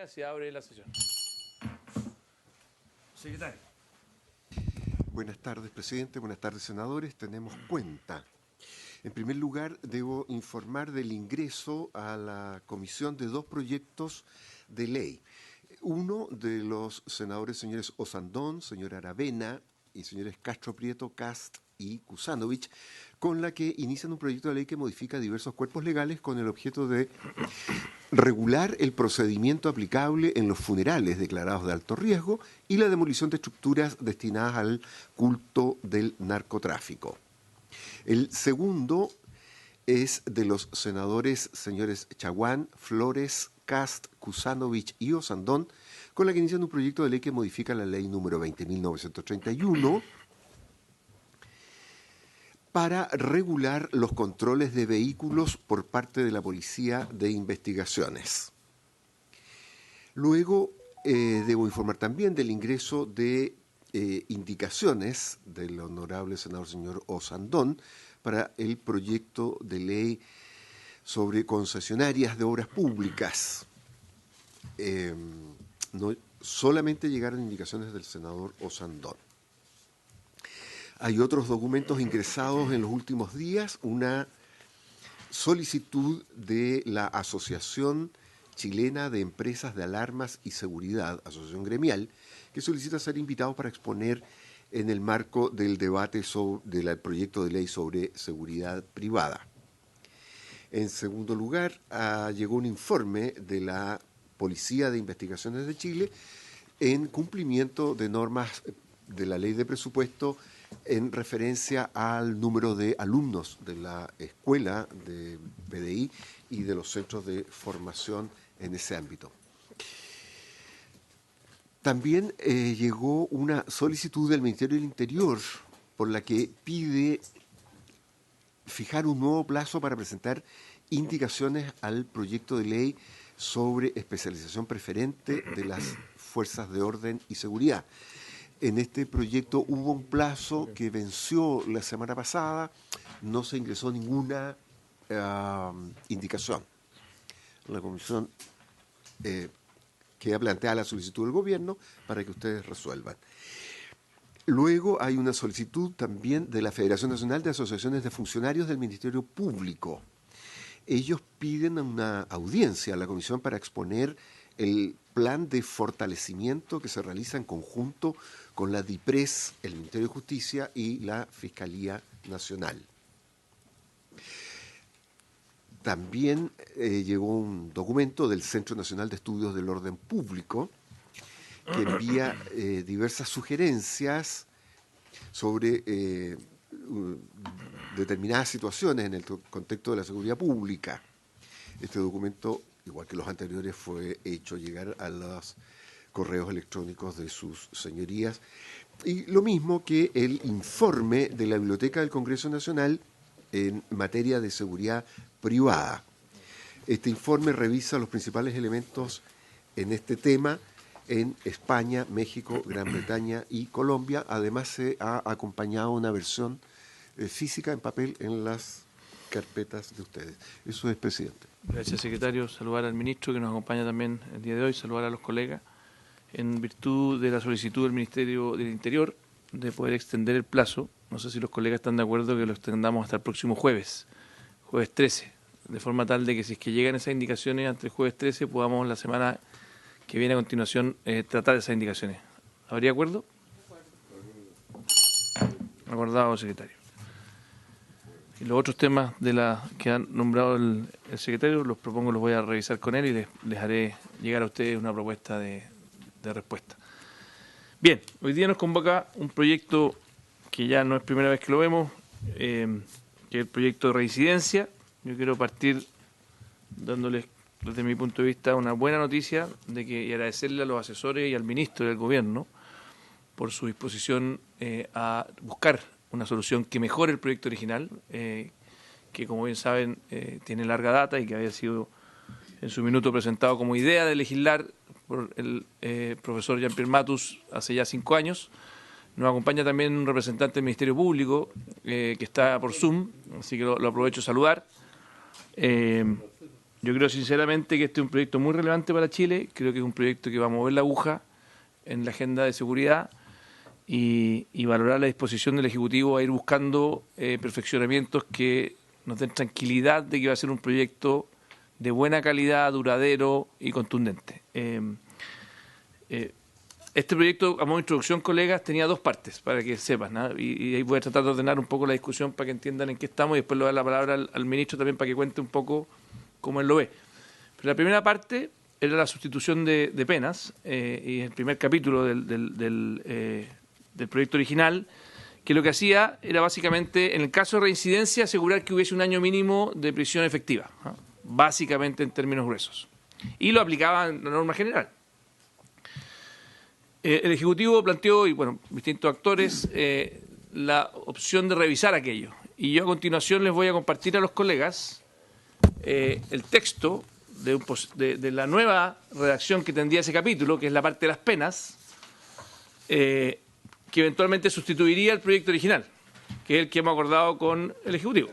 Se abre la sesión. Secretario. Buenas tardes, presidente. Buenas tardes, senadores. Tenemos cuenta. En primer lugar, debo informar del ingreso a la comisión de dos proyectos de ley. Uno de los senadores señores Osandón, señor Aravena y señores Castro Prieto, Cast y Kusanovich, con la que inician un proyecto de ley que modifica diversos cuerpos legales con el objeto de regular el procedimiento aplicable en los funerales declarados de alto riesgo y la demolición de estructuras destinadas al culto del narcotráfico. El segundo es de los senadores señores Chaguán, Flores, Cast, Kusanovich y Osandón, con la que inician un proyecto de ley que modifica la ley número 20.931 para regular los controles de vehículos por parte de la Policía de Investigaciones. Luego, debo informar también del ingreso de indicaciones del honorable senador señor Osandón para el proyecto de ley sobre concesionarias de obras públicas. No solamente llegaron indicaciones del senador Osandón. Hay otros documentos ingresados en los últimos días, una solicitud de la Asociación Chilena de Empresas de Alarmas y Seguridad, asociación gremial, que solicita ser invitados para exponer en el marco del debate del proyecto de ley sobre seguridad privada. En segundo lugar, llegó un informe de la Policía de Investigaciones de Chile en cumplimiento de normas de la ley de presupuesto en referencia al número de alumnos de la escuela de PDI y de los centros de formación en ese ámbito. También llegó una solicitud del Ministerio del Interior por la que pide fijar un nuevo plazo para presentar indicaciones al proyecto de ley sobre especialización preferente de las fuerzas de orden y seguridad. En este proyecto hubo un plazo que venció la semana pasada, no se ingresó ninguna indicación. La comisión queda planteada la solicitud del gobierno para que ustedes resuelvan. Luego hay una solicitud también de la Federación Nacional de Asociaciones de Funcionarios del Ministerio Público. Ellos piden una audiencia a la comisión para exponer el plan de fortalecimiento que se realiza en conjunto con la DIPRES, el Ministerio de Justicia y la Fiscalía Nacional. También llegó un documento del Centro Nacional de Estudios del Orden Público que envía diversas sugerencias sobre determinadas situaciones en el contexto de la seguridad pública. Este documento, igual que los anteriores, fue hecho llegar a los correos electrónicos de sus señorías. Y lo mismo que el informe de la Biblioteca del Congreso Nacional en materia de seguridad privada. Este informe revisa los principales elementos en este tema en España, México, Gran Bretaña y Colombia. Además, se ha acompañado una versión física en papel en las carpetas de ustedes. Eso es, presidente. Gracias, secretario. Saludar al ministro que nos acompaña también el día de hoy, saludar a los colegas. En virtud de la solicitud del Ministerio del Interior de poder extender el plazo, no sé si los colegas están de acuerdo que lo extendamos hasta el próximo jueves 13, de forma tal de que si es que llegan esas indicaciones antes del jueves 13, podamos la semana que viene a continuación tratar esas indicaciones. ¿Habría acuerdo? Acordado, secretario. Y los otros temas que han nombrado el secretario, los propongo, los voy a revisar con él y les haré llegar a ustedes una propuesta de respuesta. Bien, hoy día nos convoca un proyecto que ya no es primera vez que lo vemos, que es el proyecto de reincidencia. Yo quiero partir dándoles, desde mi punto de vista, una buena noticia y agradecerle a los asesores y al ministro del Gobierno por su disposición a buscar una solución que mejore el proyecto original, que como bien saben tiene larga data y que había sido en su minuto presentado como idea de legislar por el profesor Jean-Pierre Matus hace ya 5 años. Nos acompaña también un representante del Ministerio Público que está por Zoom, así que lo aprovecho a saludar. Yo creo sinceramente que este es un proyecto muy relevante para Chile, creo que es un proyecto que va a mover la aguja en la agenda de seguridad y valorar la disposición del Ejecutivo a ir buscando perfeccionamientos que nos den tranquilidad de que va a ser un proyecto de buena calidad, duradero y contundente. Este proyecto, a modo de introducción, colegas, tenía dos partes, para que sepan, ¿no? Y ahí voy a tratar de ordenar un poco la discusión para que entiendan en qué estamos y después le voy a dar la palabra al ministro también para que cuente un poco cómo él lo ve. Pero la primera parte era la sustitución de penas y el primer capítulo del proyecto original, que lo que hacía era básicamente, en el caso de reincidencia, asegurar que hubiese un año mínimo de prisión efectiva, ¿no? Básicamente en términos gruesos. Y lo aplicaba en la norma general. El Ejecutivo planteó, y bueno, distintos actores, la opción de revisar aquello. Y yo a continuación les voy a compartir a los colegas el texto de la nueva redacción que tendría ese capítulo, que es la parte de las penas, que eventualmente sustituiría el proyecto original, que es el que hemos acordado con el Ejecutivo.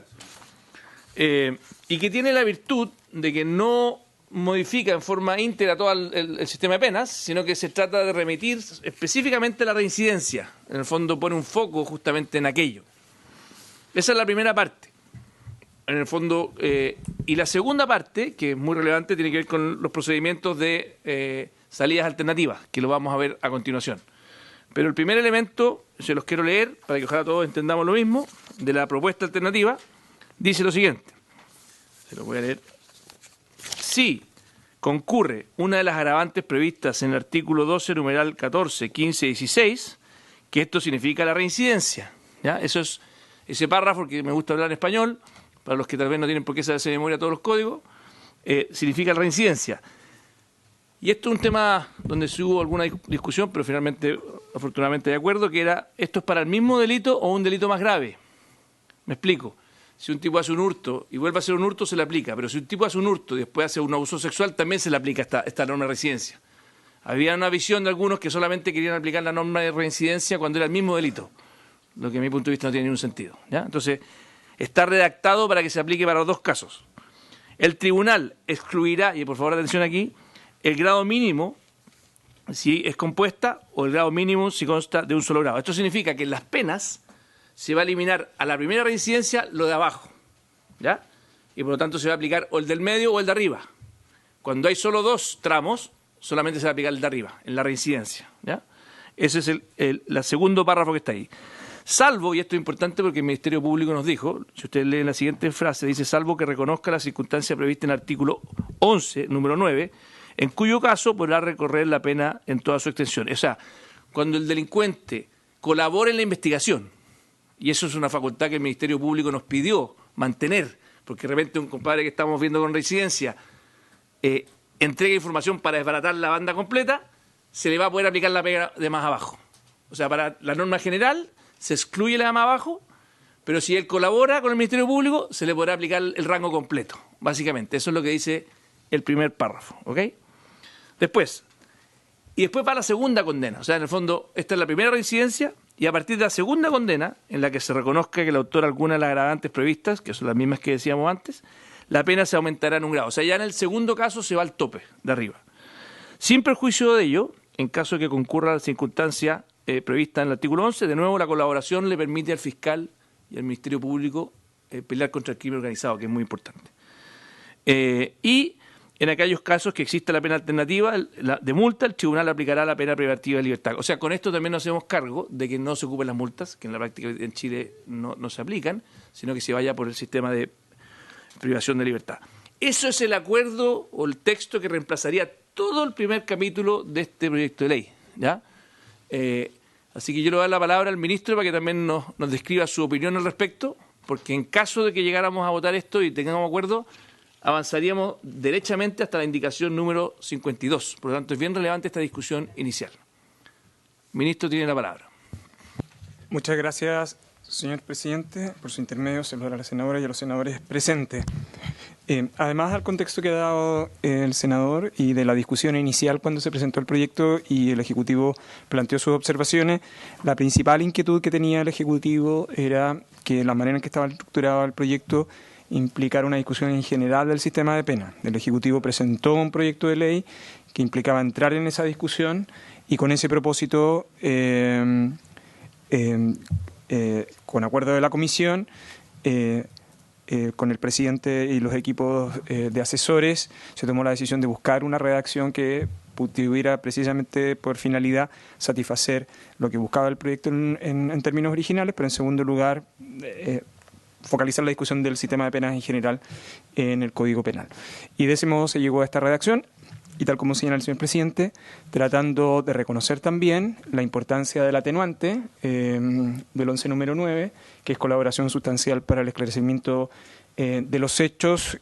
Y que tiene la virtud de que no modifica en forma íntegra todo el sistema de penas, sino que se trata de remitir específicamente a la reincidencia. En el fondo pone un foco justamente en aquello. Esa es la primera parte. En el fondo, y la segunda parte, que es muy relevante, tiene que ver con los procedimientos de salidas alternativas, que lo vamos a ver a continuación. Pero el primer elemento, se los quiero leer, para que ojalá todos entendamos lo mismo, de la propuesta alternativa, dice lo siguiente. Se lo voy a leer. Si concurre una de las agravantes previstas en el artículo 12, numeral 14, 15 y 16, que esto significa la reincidencia, ¿ya? Eso es ese párrafo, que me gusta hablar en español, para los que tal vez no tienen por qué saberse de memoria todos los códigos, significa la reincidencia. Y esto es un tema donde se hubo alguna discusión, pero finalmente, afortunadamente, de acuerdo, que era, ¿esto es para el mismo delito o un delito más grave? Me explico. Si un tipo hace un hurto y vuelve a hacer un hurto, se le aplica. Pero si un tipo hace un hurto y después hace un abuso sexual, también se le aplica esta norma de reincidencia. Había una visión de algunos que solamente querían aplicar la norma de reincidencia cuando era el mismo delito, lo que a mi punto de vista no tiene ningún sentido, ¿ya? Entonces, está redactado para que se aplique para los dos casos. El tribunal excluirá, y por favor atención aquí, el grado mínimo si es compuesta o el grado mínimo si consta de un solo grado. Esto significa que en las penas se va a eliminar a la primera reincidencia lo de abajo, ¿ya? Y por lo tanto se va a aplicar o el del medio o el de arriba. Cuando hay solo dos tramos, solamente se va a aplicar el de arriba, en la reincidencia, ¿ya? Ese es el segundo párrafo que está ahí. Salvo, y esto es importante porque el Ministerio Público nos dijo, si ustedes leen la siguiente frase, dice, salvo que reconozca la circunstancia prevista en el artículo 11, número 9, en cuyo caso podrá recorrer la pena en toda su extensión. O sea, cuando el delincuente colabora en la investigación, y eso es una facultad que el Ministerio Público nos pidió mantener, porque de repente un compadre que estamos viendo con reincidencia entrega información para desbaratar la banda completa, se le va a poder aplicar la pena de más abajo. O sea, para la norma general se excluye la de más abajo, pero si él colabora con el Ministerio Público, se le podrá aplicar el rango completo, básicamente. Eso es lo que dice el primer párrafo, ¿ok? Después va la segunda condena. O sea, en el fondo, esta es la primera reincidencia, y a partir de la segunda condena, en la que se reconozca que el autor alguna de las agravantes previstas, que son las mismas que decíamos antes, la pena se aumentará en un grado. O sea, ya en el segundo caso se va al tope de arriba. Sin perjuicio de ello, en caso de que concurra la circunstancia prevista en el artículo 11, de nuevo la colaboración le permite al fiscal y al Ministerio Público pelear contra el crimen organizado, que es muy importante. Y en aquellos casos que exista la pena alternativa de multa, el tribunal aplicará la pena privativa de libertad. O sea, con esto también nos hacemos cargo de que no se ocupen las multas, que en la práctica en Chile no se aplican, sino que se vaya por el sistema de privación de libertad. Eso es el acuerdo o el texto que reemplazaría todo el primer capítulo de este proyecto de ley, ¿ya? Así que yo le voy a dar la palabra al ministro para que también nos describa su opinión al respecto, porque en caso de que llegáramos a votar esto y tengamos acuerdo, avanzaríamos derechamente hasta la indicación número 52. Por lo tanto, es bien relevante esta discusión inicial. Ministro, tiene la palabra. Muchas gracias, señor presidente. Por su intermedio, saludar a la senadora y a los senadores presentes. Además del contexto que ha dado el senador y de la discusión inicial cuando se presentó el proyecto y el Ejecutivo planteó sus observaciones, la principal inquietud que tenía el Ejecutivo era que la manera en que estaba estructurado el proyecto implicar una discusión en general del sistema de pena. El Ejecutivo presentó un proyecto de ley que implicaba entrar en esa discusión y con ese propósito, con acuerdo de la Comisión, con el presidente y los equipos de asesores, se tomó la decisión de buscar una redacción que tuviera precisamente por finalidad satisfacer lo que buscaba el proyecto en términos originales, pero en segundo lugar focalizar la discusión del sistema de penas en general en el Código Penal. Y de ese modo se llegó a esta redacción y tal como señala el señor presidente, tratando de reconocer también la importancia del atenuante del 11 número 9, que es colaboración sustancial para el esclarecimiento de los hechos,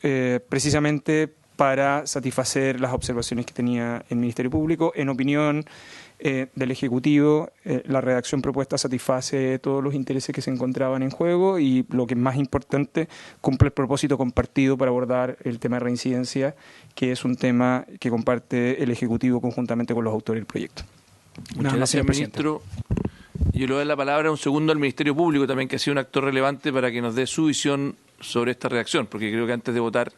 precisamente para satisfacer las observaciones que tenía el Ministerio Público. En opinión del Ejecutivo, la redacción propuesta satisface todos los intereses que se encontraban en juego y, lo que es más importante, cumple el propósito compartido para abordar el tema de reincidencia, que es un tema que comparte el Ejecutivo conjuntamente con los autores del proyecto. Muchas gracias, ministro. Yo le doy la palabra un segundo al Ministerio Público también, que ha sido un actor relevante para que nos dé su visión sobre esta redacción, porque creo que antes de votar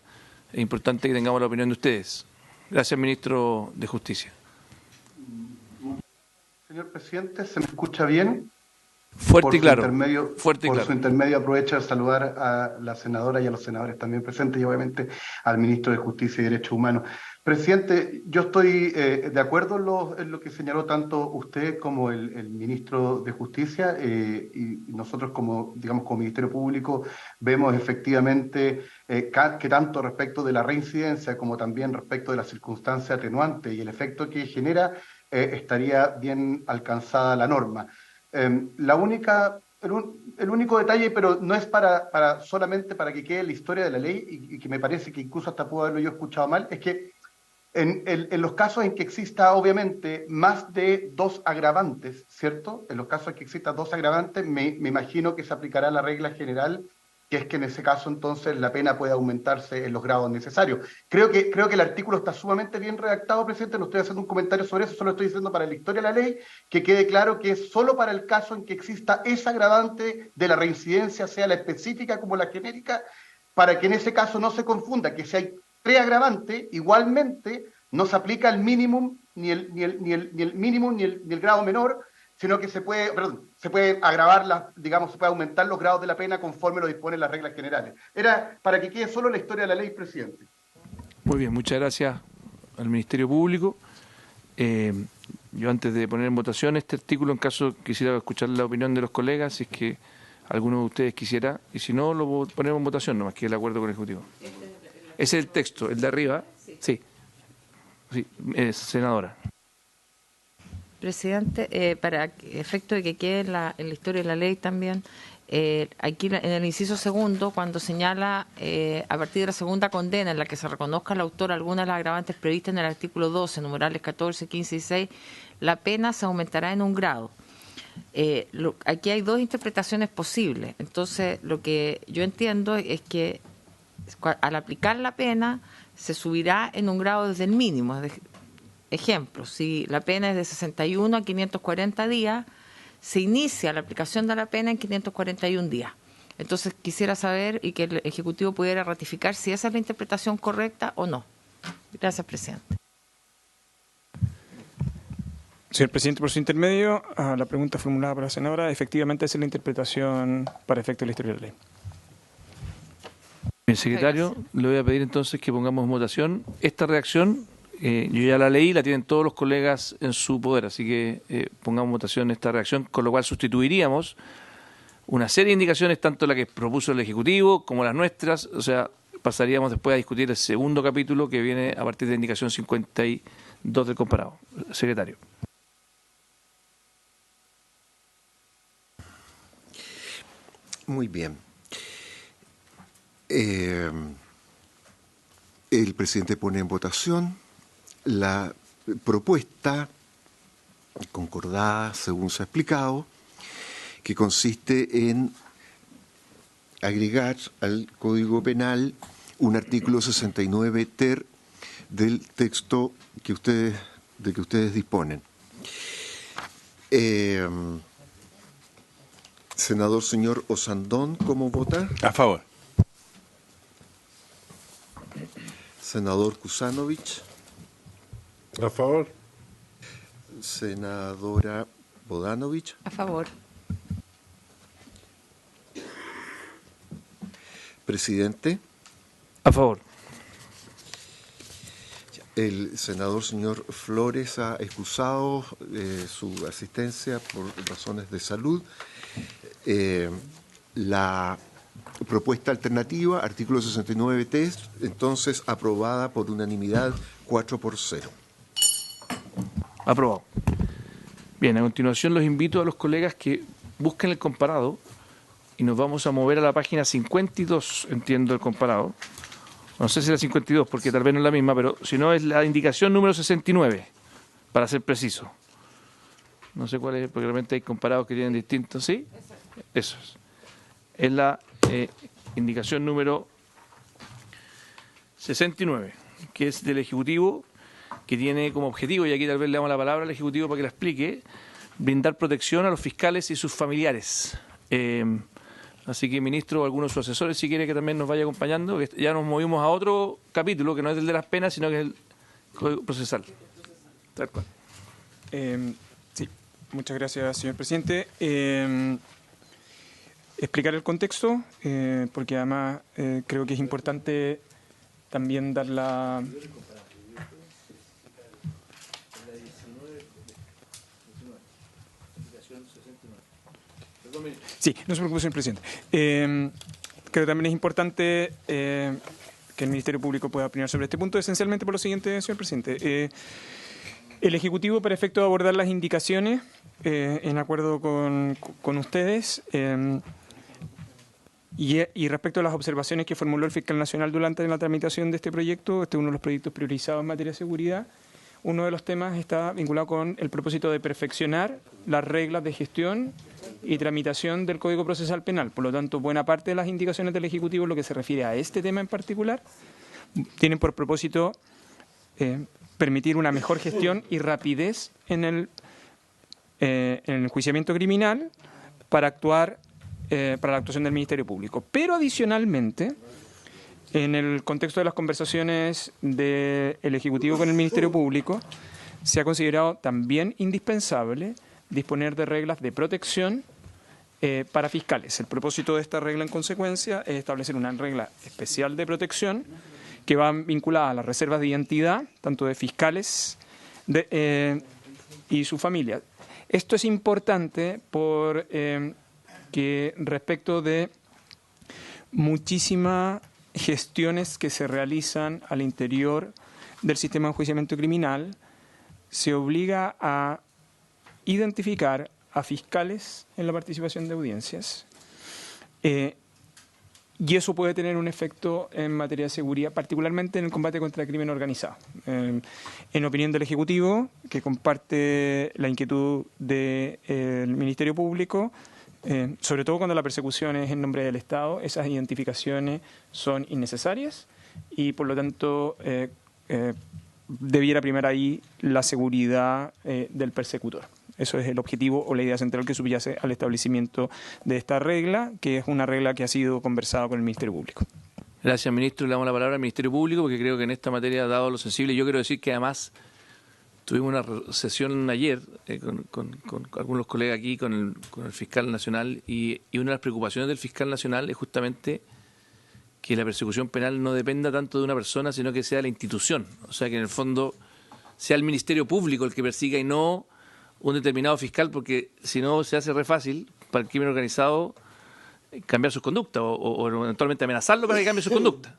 es importante que tengamos la opinión de ustedes. Gracias, ministro de Justicia. Señor presidente, ¿se me escucha bien? Fuerte y claro. Por su intermedio aprovecho de saludar a la senadora y a los senadores también presentes y obviamente al ministro de Justicia y Derechos Humanos. Presidente, yo estoy de acuerdo en lo que señaló tanto usted como el ministro de Justicia y nosotros como Ministerio Público vemos efectivamente que tanto respecto de la reincidencia como también respecto de la circunstancia atenuante y el efecto que genera estaría bien alcanzada la norma. El único detalle, pero no es solamente para que quede la historia de la ley, y que me parece que incluso hasta puedo haberlo yo escuchado mal, es que en los casos en que exista obviamente más de dos agravantes, ¿cierto? En los casos en que exista dos agravantes, me imagino que se aplicará la regla general, que es que en ese caso entonces la pena puede aumentarse en los grados necesarios. Creo que el artículo está sumamente bien redactado, presidente, no estoy haciendo un comentario sobre eso, solo estoy diciendo para la historia de la ley, que quede claro que es solo para el caso en que exista esa agravante de la reincidencia, sea la específica como la genérica, para que en ese caso no se confunda, que si hay preagravante, igualmente no se aplica el mínimo, ni el mínimo, ni el grado menor, sino que se puede agravar, se puede aumentar los grados de la pena conforme lo disponen las reglas generales. Era para que quede solo la historia de la ley, presidente. Muy bien, muchas gracias al Ministerio Público. Yo antes de poner en votación este artículo, en caso quisiera escuchar la opinión de los colegas, si es que alguno de ustedes quisiera, y si no, lo ponemos en votación, nomás que el acuerdo con el Ejecutivo. Ese es el texto, el de arriba. Sí, senadora. Presidente, para efecto de que quede en la historia de la ley también, aquí en el inciso segundo, cuando señala a partir de la segunda condena en la que se reconozca al autor alguna de las agravantes previstas en el artículo 12, numerales 14, 15 y 6, la pena se aumentará en un grado. Aquí hay dos interpretaciones posibles. Entonces, lo que yo entiendo es que al aplicar la pena se subirá en un grado desde el mínimo. Ejemplo, si la pena es de 61 a 540 días, se inicia la aplicación de la pena en 541 días. Entonces quisiera saber y que el Ejecutivo pudiera ratificar si esa es la interpretación correcta o no. Gracias, presidente. Señor presidente, por su intermedio, a la pregunta formulada por la senadora, efectivamente esa es la interpretación para efecto de la historia de la ley. Bien, secretario, le voy a pedir entonces que pongamos en votación esta redacción. Yo ya la leí, la tienen todos los colegas en su poder, así que pongamos en votación esta redacción, con lo cual sustituiríamos una serie de indicaciones, tanto la que propuso el Ejecutivo como las nuestras, o sea, pasaríamos después a discutir el segundo capítulo que viene a partir de la indicación 52 del comparado. Secretario. Muy bien. El presidente pone en votación la propuesta concordada, según se ha explicado, que consiste en agregar al Código Penal un artículo 69 ter del texto que ustedes disponen. Senador señor Osandón, ¿cómo vota? A favor. Senador Kusanovich. A favor. Senadora Bodanovich. A favor. Presidente. A favor. El senador señor Flores ha excusado su asistencia por razones de salud. La propuesta alternativa, artículo 69T, entonces aprobada por unanimidad 4-0. Aprobado. Bien, a continuación los invito a los colegas que busquen el comparado y nos vamos a mover a la página 52, entiendo el comparado. No sé si la 52, porque tal vez no es la misma, pero si no es la indicación número 69, para ser preciso. No sé cuál es, porque realmente hay comparados que tienen distintos, ¿sí? Eso es. Es la indicación número 69, que es del Ejecutivo, que tiene como objetivo, y aquí tal vez le damos la palabra al Ejecutivo para que la explique, brindar protección a los fiscales y sus familiares. Así que, ministro, o alguno de sus asesores, si quiere que también nos vaya acompañando, que ya nos movimos a otro capítulo, que no es el de las penas, sino que es el Código Procesal. Tal cual. Sí, muchas gracias, señor presidente. Explicar el contexto, porque además creo que es importante también dar la... Sí, no se preocupe, señor presidente. Creo que también es importante que el Ministerio Público pueda opinar sobre este punto, esencialmente por lo siguiente, señor presidente. El Ejecutivo, para efecto de abordar las indicaciones, en acuerdo con ustedes, y respecto a las observaciones que formuló el Fiscal Nacional durante la tramitación de este proyecto, este es uno de los proyectos priorizados en materia de seguridad. Uno de los temas está vinculado con el propósito de perfeccionar las reglas de gestión y tramitación del Código Procesal Penal. Por lo tanto, buena parte de las indicaciones del Ejecutivo, lo que se refiere a este tema en particular, tienen por propósito permitir una mejor gestión y rapidez en el enjuiciamiento criminal para actuar para la actuación del Ministerio Público. Pero adicionalmente, en el contexto de las conversaciones del Ejecutivo con el Ministerio Público, se ha considerado también indispensable disponer de reglas de protección para fiscales. El propósito de esta regla, en consecuencia, es establecer una regla especial de protección que va vinculada a las reservas de identidad, tanto de fiscales y su familia. Esto es importante porque respecto de muchísimas gestiones que se realizan al interior del sistema de enjuiciamiento criminal, se obliga a identificar a fiscales en la participación de audiencias. Y eso puede tener un efecto en materia de seguridad, particularmente en el combate contra el crimen organizado. En opinión del Ejecutivo, que comparte la inquietud del Ministerio Público, sobre todo cuando la persecución es en nombre del Estado, esas identificaciones son innecesarias y, por lo tanto, debiera primar ahí la seguridad del persecutor. Eso es el objetivo o la idea central que subyace al establecimiento de esta regla, que es una regla que ha sido conversada con el Ministerio Público. Gracias, ministro. Le damos la palabra al Ministerio Público, porque creo que en esta materia, dado lo sensible, yo quiero decir que además tuvimos una sesión ayer con algunos colegas aquí, con el Fiscal Nacional, y una de las preocupaciones del Fiscal Nacional es justamente que la persecución penal no dependa tanto de una persona, sino que sea la institución. O sea, que en el fondo sea el Ministerio Público el que persiga y no un determinado fiscal, porque si no se hace re fácil para el crimen organizado cambiar sus conductas o eventualmente amenazarlo para que cambie sus conductas.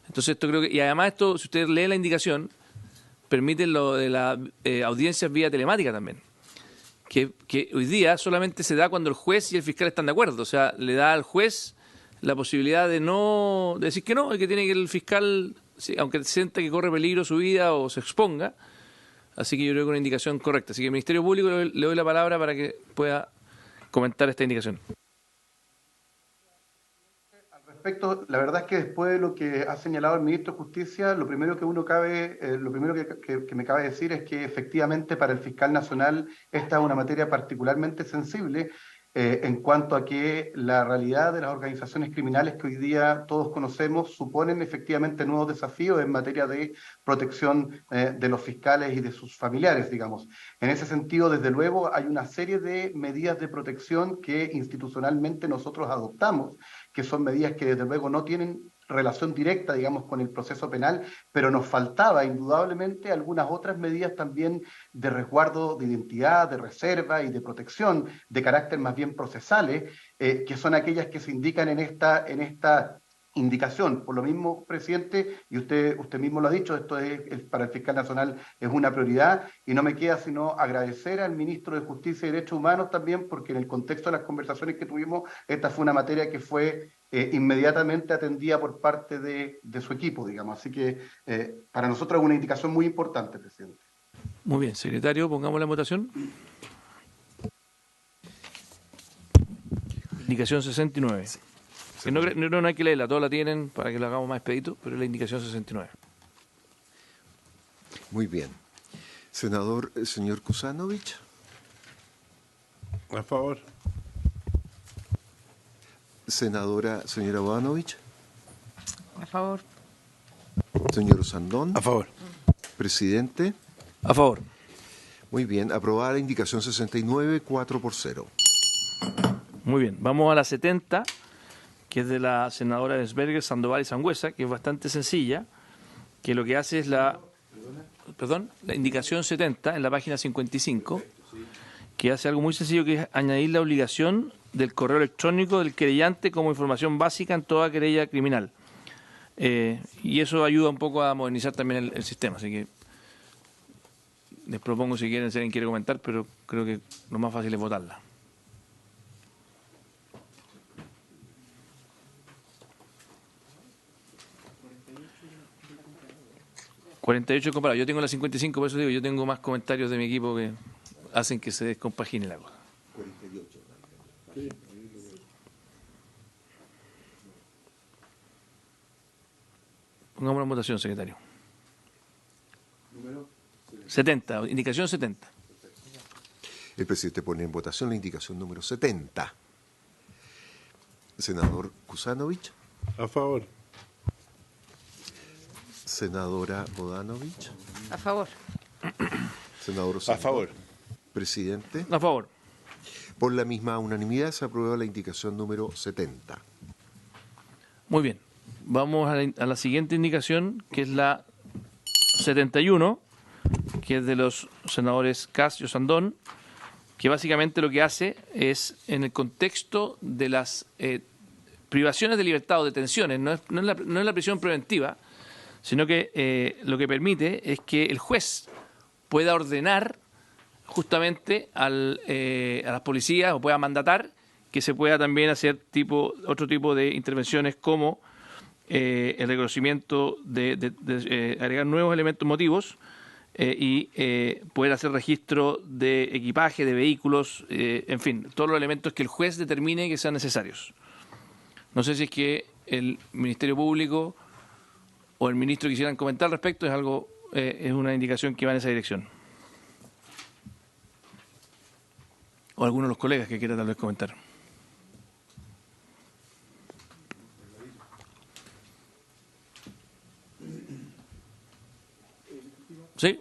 Entonces esto creo que, y además esto, si usted lee la indicación, permite lo de las audiencias vía telemática también, que hoy día solamente se da cuando el juez y el fiscal están de acuerdo. O sea, le da al juez la posibilidad de decir que no, y que tiene que el fiscal, aunque sienta que corre peligro su vida o se exponga. Así que yo creo que es una indicación correcta. Así que al Ministerio Público le doy la palabra para que pueda comentar esta indicación. Al respecto, la verdad es que después de lo que ha señalado el ministro de Justicia, lo primero que me cabe decir es que efectivamente para el fiscal nacional esta es una materia particularmente sensible en cuanto a que la realidad de las organizaciones criminales que hoy día todos conocemos suponen efectivamente nuevos desafíos en materia de protección de los fiscales y de sus familiares, digamos. En ese sentido, desde luego, hay una serie de medidas de protección que institucionalmente nosotros adoptamos, que son medidas que desde luego no tienen relación directa, digamos, con el proceso penal, pero nos faltaba indudablemente algunas otras medidas también de resguardo de identidad, de reserva y de protección de carácter más bien procesales, que son aquellas que se indican en esta indicación. Por lo mismo, presidente, y usted mismo lo ha dicho, esto es para el fiscal nacional es una prioridad, y no me queda sino agradecer al ministro de Justicia y Derechos Humanos también, porque en el contexto de las conversaciones que tuvimos, esta fue una materia que fue inmediatamente atendida por parte de su equipo, digamos. Así que para nosotros es una indicación muy importante, presidente. Muy bien, secretario, pongamos la votación. Indicación 69. Sí. Que no hay que leerla, todos la tienen para que lo hagamos más expedito, pero es la indicación 69. Muy bien. Senador, señor Kusanovich. A favor. Senadora, señora Bodanovich. A favor. Señor Osandón. A favor. Presidente. A favor. Muy bien, aprobada la indicación 69, 4-0. Muy bien, vamos a la 70, que es de la senadora Esberger, Sandoval y Sangüesa, que es bastante sencilla, que lo que hace es la indicación 70 en la página 55, que hace algo muy sencillo, que es añadir la obligación del correo electrónico del querellante como información básica en toda querella criminal. Y eso ayuda un poco a modernizar también el sistema, así que les propongo si alguien quiere comentar, pero creo que lo más fácil es votarla. ...48 comparado. Yo tengo la 55, por eso digo, yo tengo más comentarios de mi equipo que hacen que se descompagine la cosa. 48. Pongamos la votación, secretario. 70, indicación 70. El presidente pone en votación la indicación número 70. Senador Kusanovich. A favor. Senadora Bodanovich. A favor. Senador Osandón. A favor. Presidente. A favor. Por la misma unanimidad se aprueba la indicación número 70. Muy bien. Vamos a la siguiente indicación, que es la 71, que es de los senadores Kass y Osandón, que básicamente lo que hace es, en el contexto de las privaciones de libertad o detenciones, no es la prisión preventiva, sino que lo que permite es que el juez pueda ordenar justamente a las policías o pueda mandatar que se pueda también hacer otro tipo de intervenciones como el reconocimiento de agregar nuevos elementos motivos y poder hacer registro de equipaje, de vehículos, en fin, todos los elementos que el juez determine que sean necesarios. No sé si es que el Ministerio Público o el ministro quisieran comentar al respecto, es una indicación que va en esa dirección. O alguno de los colegas que quiera tal vez comentar. ¿Sí?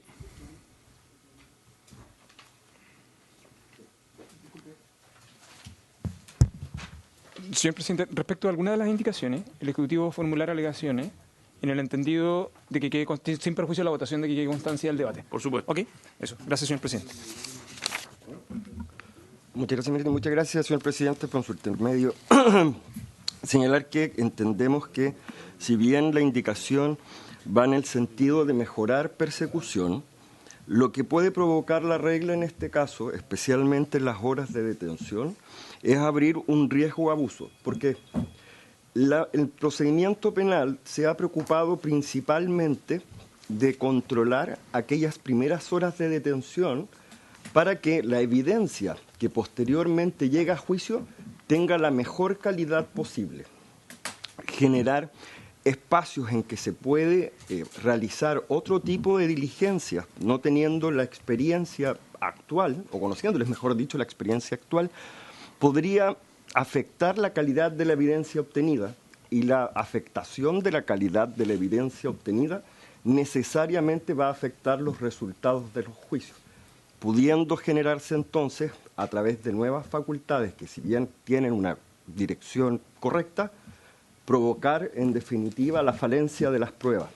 Señor presidente, respecto a alguna de las indicaciones, el Ejecutivo formular alegaciones en el entendido de que quede, sin perjuicio de la votación, de que quede constancia del debate. Por supuesto. ¿Ok? Eso. Gracias, señor presidente. Muchas gracias, señor presidente, por su intermedio. Señalar que entendemos que, si bien la indicación va en el sentido de mejorar persecución, lo que puede provocar la regla en este caso, especialmente en las horas de detención, es abrir un riesgo de abuso. Porque el procedimiento penal se ha preocupado principalmente de controlar aquellas primeras horas de detención para que la evidencia que posteriormente llega a juicio tenga la mejor calidad posible. Generar espacios en que se puede realizar otro tipo de diligencias, no teniendo la experiencia actual, o conociéndoles, mejor dicho, la experiencia actual, podría afectar la calidad de la evidencia obtenida, y la afectación de la calidad de la evidencia obtenida necesariamente va a afectar los resultados de los juicios, pudiendo generarse entonces, a través de nuevas facultades que si bien tienen una dirección correcta, provocar en definitiva la falencia de las pruebas.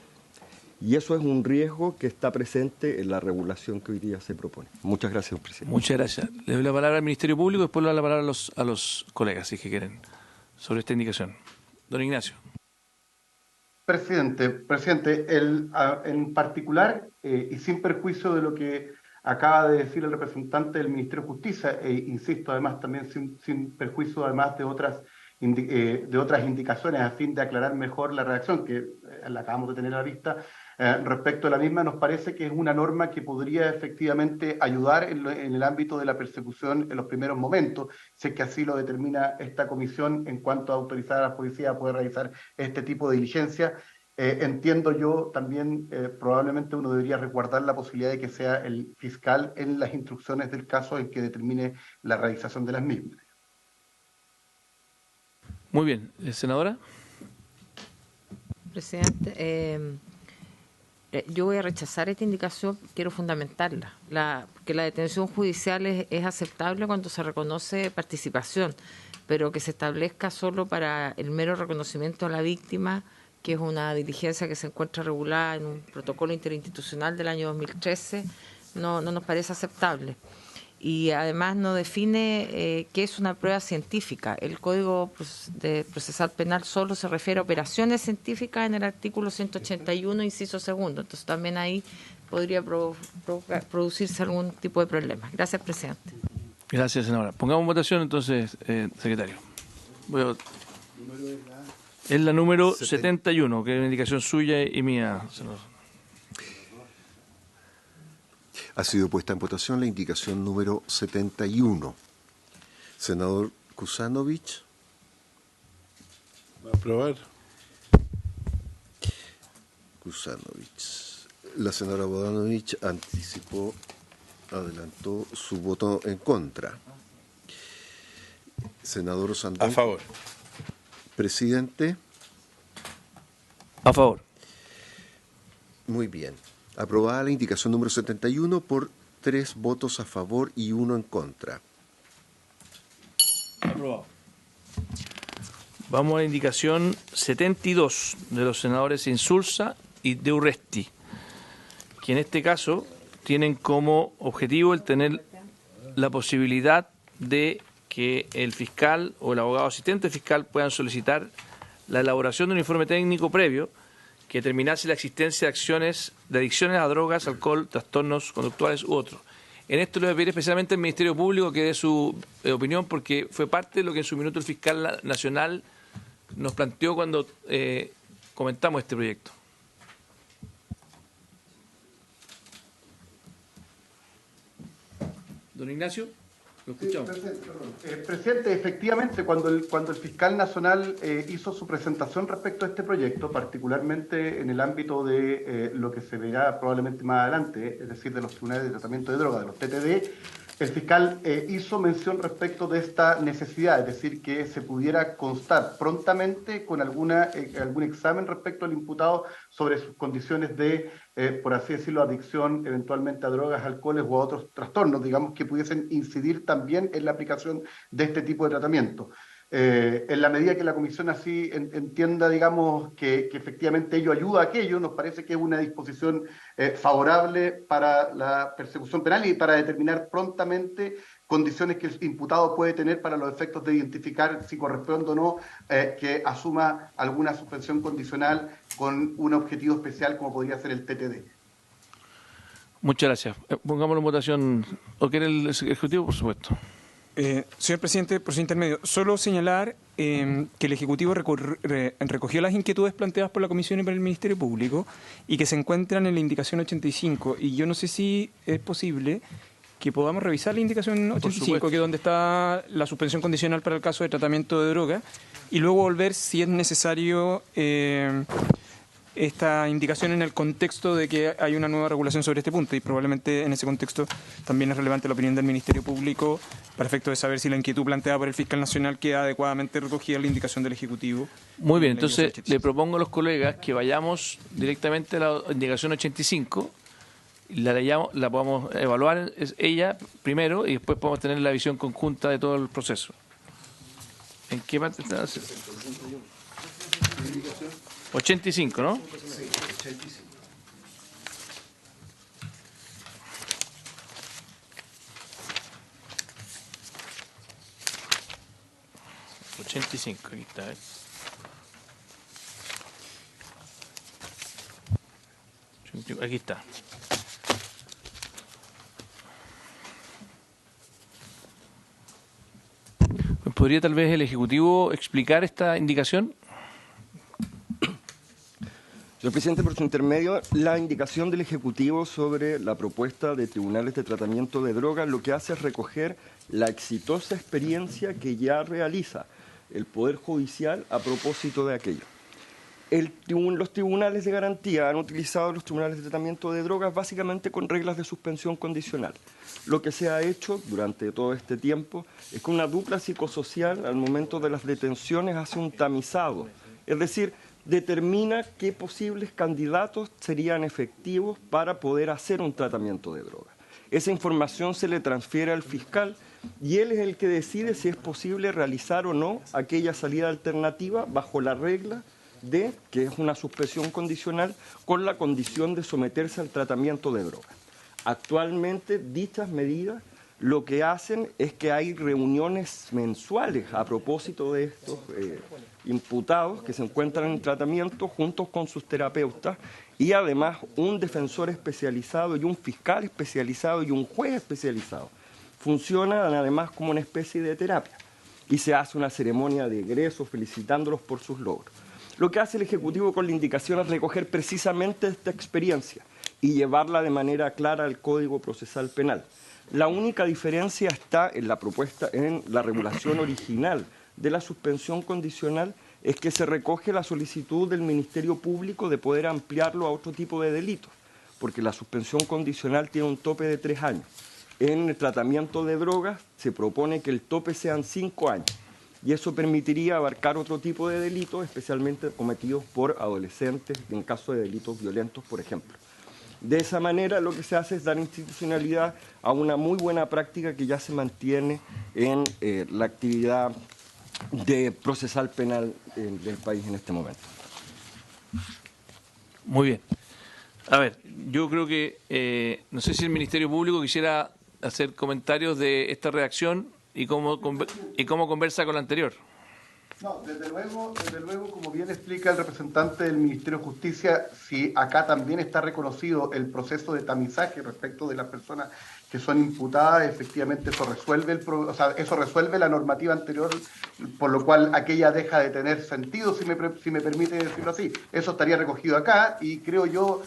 Y eso es un riesgo que está presente en la regulación que hoy día se propone. Muchas gracias, presidente. Muchas gracias. Le doy la palabra al Ministerio Público y después le doy la palabra a los colegas, si es que quieren, sobre esta indicación. Don Ignacio. Presidente, en particular, y sin perjuicio de lo que acaba de decir el representante del Ministerio de Justicia, e insisto, además también sin perjuicio además de otras indicaciones a fin de aclarar mejor la redacción, que la acabamos de tener a la vista, respecto a la misma, nos parece que es una norma que podría efectivamente ayudar en el ámbito de la persecución en los primeros momentos, si es que así lo determina esta comisión en cuanto a autorizar a la policía a poder realizar este tipo de diligencia. Entiendo yo también, probablemente uno debería resguardar la posibilidad de que sea el fiscal en las instrucciones del caso en que determine la realización de las mismas. Muy bien. Senadora. Presidente, yo voy a rechazar esta indicación, quiero fundamentarla, porque la detención judicial es aceptable cuando se reconoce participación, pero que se establezca solo para el mero reconocimiento a la víctima, que es una diligencia que se encuentra regulada en un protocolo interinstitucional del año 2013, no nos parece aceptable. Y además no define qué es una prueba científica. El Código Procesal Penal solo se refiere a operaciones científicas en el artículo 181, inciso segundo. Entonces también ahí podría producirse algún tipo de problema. Gracias, presidente. Gracias, senadora. Pongamos en votación entonces, secretario. Es la número 71, que es una indicación suya y mía, senador. Ha sido puesta en votación la indicación número 71. Senador Kusanovich. ¿Va a aprobar? Kusanovich. La senadora Bodanovich adelantó su voto en contra. Senador Osandón. A favor. Presidente. A favor. Muy bien. Aprobada la indicación número 71 por 3 votos a favor y 1 en contra. Aprobado. Vamos a la indicación 72 de los senadores Insulza y De Urresti, que en este caso tienen como objetivo el tener la posibilidad de que el fiscal o el abogado asistente fiscal puedan solicitar la elaboración de un informe técnico previo que determinase la existencia de adicciones a drogas, alcohol, trastornos conductuales u otros. En esto le voy a pedir especialmente al Ministerio Público que dé su opinión, porque fue parte de lo que en su minuto el fiscal nacional nos planteó cuando comentamos este proyecto. Don Ignacio, lo escuchamos. Presidente, efectivamente, cuando el fiscal nacional hizo su presentación respecto a este proyecto, particularmente en el ámbito de lo que se verá probablemente más adelante, es decir, de los tribunales de tratamiento de drogas, de los TTD, el fiscal hizo mención respecto de esta necesidad, es decir, que se pudiera constar prontamente con algún examen respecto al imputado sobre sus condiciones de, por así decirlo, adicción eventualmente a drogas, alcoholes u a otros trastornos, digamos, que pudiesen incidir también en la aplicación de este tipo de tratamiento. En la medida que la comisión así entienda, digamos, que efectivamente ello ayuda a aquello, nos parece que es una disposición favorable para la persecución penal y para determinar prontamente condiciones que el imputado puede tener para los efectos de identificar si corresponde o no que asuma alguna suspensión condicional con un objetivo especial como podría ser el TTD. Muchas gracias. Pongámoslo en votación. ¿O quiere el Ejecutivo? Por supuesto. Señor presidente, por su intermedio, solo señalar que el Ejecutivo recogió las inquietudes planteadas por la Comisión y por el Ministerio Público y que se encuentran en la indicación 85. Y yo no sé si es posible que podamos revisar la indicación 85, que es donde está la suspensión condicional para el caso de tratamiento de droga, y luego volver, si es necesario, esta indicación en el contexto de que hay una nueva regulación sobre este punto y probablemente en ese contexto también es relevante la opinión del Ministerio Público para efecto de saber si la inquietud planteada por el fiscal nacional queda adecuadamente recogida en la indicación del Ejecutivo. Muy bien, entonces le propongo a los colegas que vayamos directamente a la indicación 85, la podamos evaluar ella primero y después podemos tener la visión conjunta de todo el proceso. ¿En qué parte está? 85, ¿no? Sí, 85. Aquí está, ¿eh? 85, aquí está. ¿Podría tal vez el Ejecutivo explicar esta indicación? Señor presidente, por su intermedio, la indicación del Ejecutivo sobre la propuesta de tribunales de tratamiento de drogas lo que hace es recoger la exitosa experiencia que ya realiza el Poder Judicial a propósito de aquello. Los tribunales de garantía han utilizado los tribunales de tratamiento de drogas básicamente con reglas de suspensión condicional. Lo que se ha hecho durante todo este tiempo es que una dupla psicosocial al momento de las detenciones hace un tamizado, es decir, determina qué posibles candidatos serían efectivos para poder hacer un tratamiento de drogas. Esa información se le transfiere al fiscal y él es el que decide si es posible realizar o no aquella salida alternativa bajo la regla de que es una suspensión condicional con la condición de someterse al tratamiento de drogas. Actualmente dichas medidas lo que hacen es que hay reuniones mensuales a propósito de estos imputados que se encuentran en tratamiento juntos con sus terapeutas y además un defensor especializado y un fiscal especializado y un juez especializado. Funcionan además como una especie de terapia y se hace una ceremonia de egreso felicitándolos por sus logros. Lo que hace el Ejecutivo con la indicación es recoger precisamente esta experiencia y llevarla de manera clara al Código Procesal Penal. La única diferencia está en la propuesta, en la regulación original de la suspensión condicional, es que se recoge la solicitud del Ministerio Público de poder ampliarlo a otro tipo de delitos, porque la suspensión condicional tiene un tope de 3 años. En el tratamiento de drogas se propone que el tope sean 5 años, y eso permitiría abarcar otro tipo de delitos, especialmente cometidos por adolescentes, en caso de delitos violentos, por ejemplo. De esa manera lo que se hace es dar institucionalidad a una muy buena práctica que ya se mantiene en la actividad de procesal penal del país en este momento. Muy bien. A ver, yo creo que, no sé si el Ministerio Público quisiera hacer comentarios de esta redacción y cómo conversa con la anterior. No, desde luego, como bien explica el representante del Ministerio de Justicia, si acá también está reconocido el proceso de tamizaje respecto de las personas que son imputadas, efectivamente eso resuelve la normativa anterior, por lo cual aquella deja de tener sentido, si me permite decirlo así. Eso estaría recogido acá y creo yo,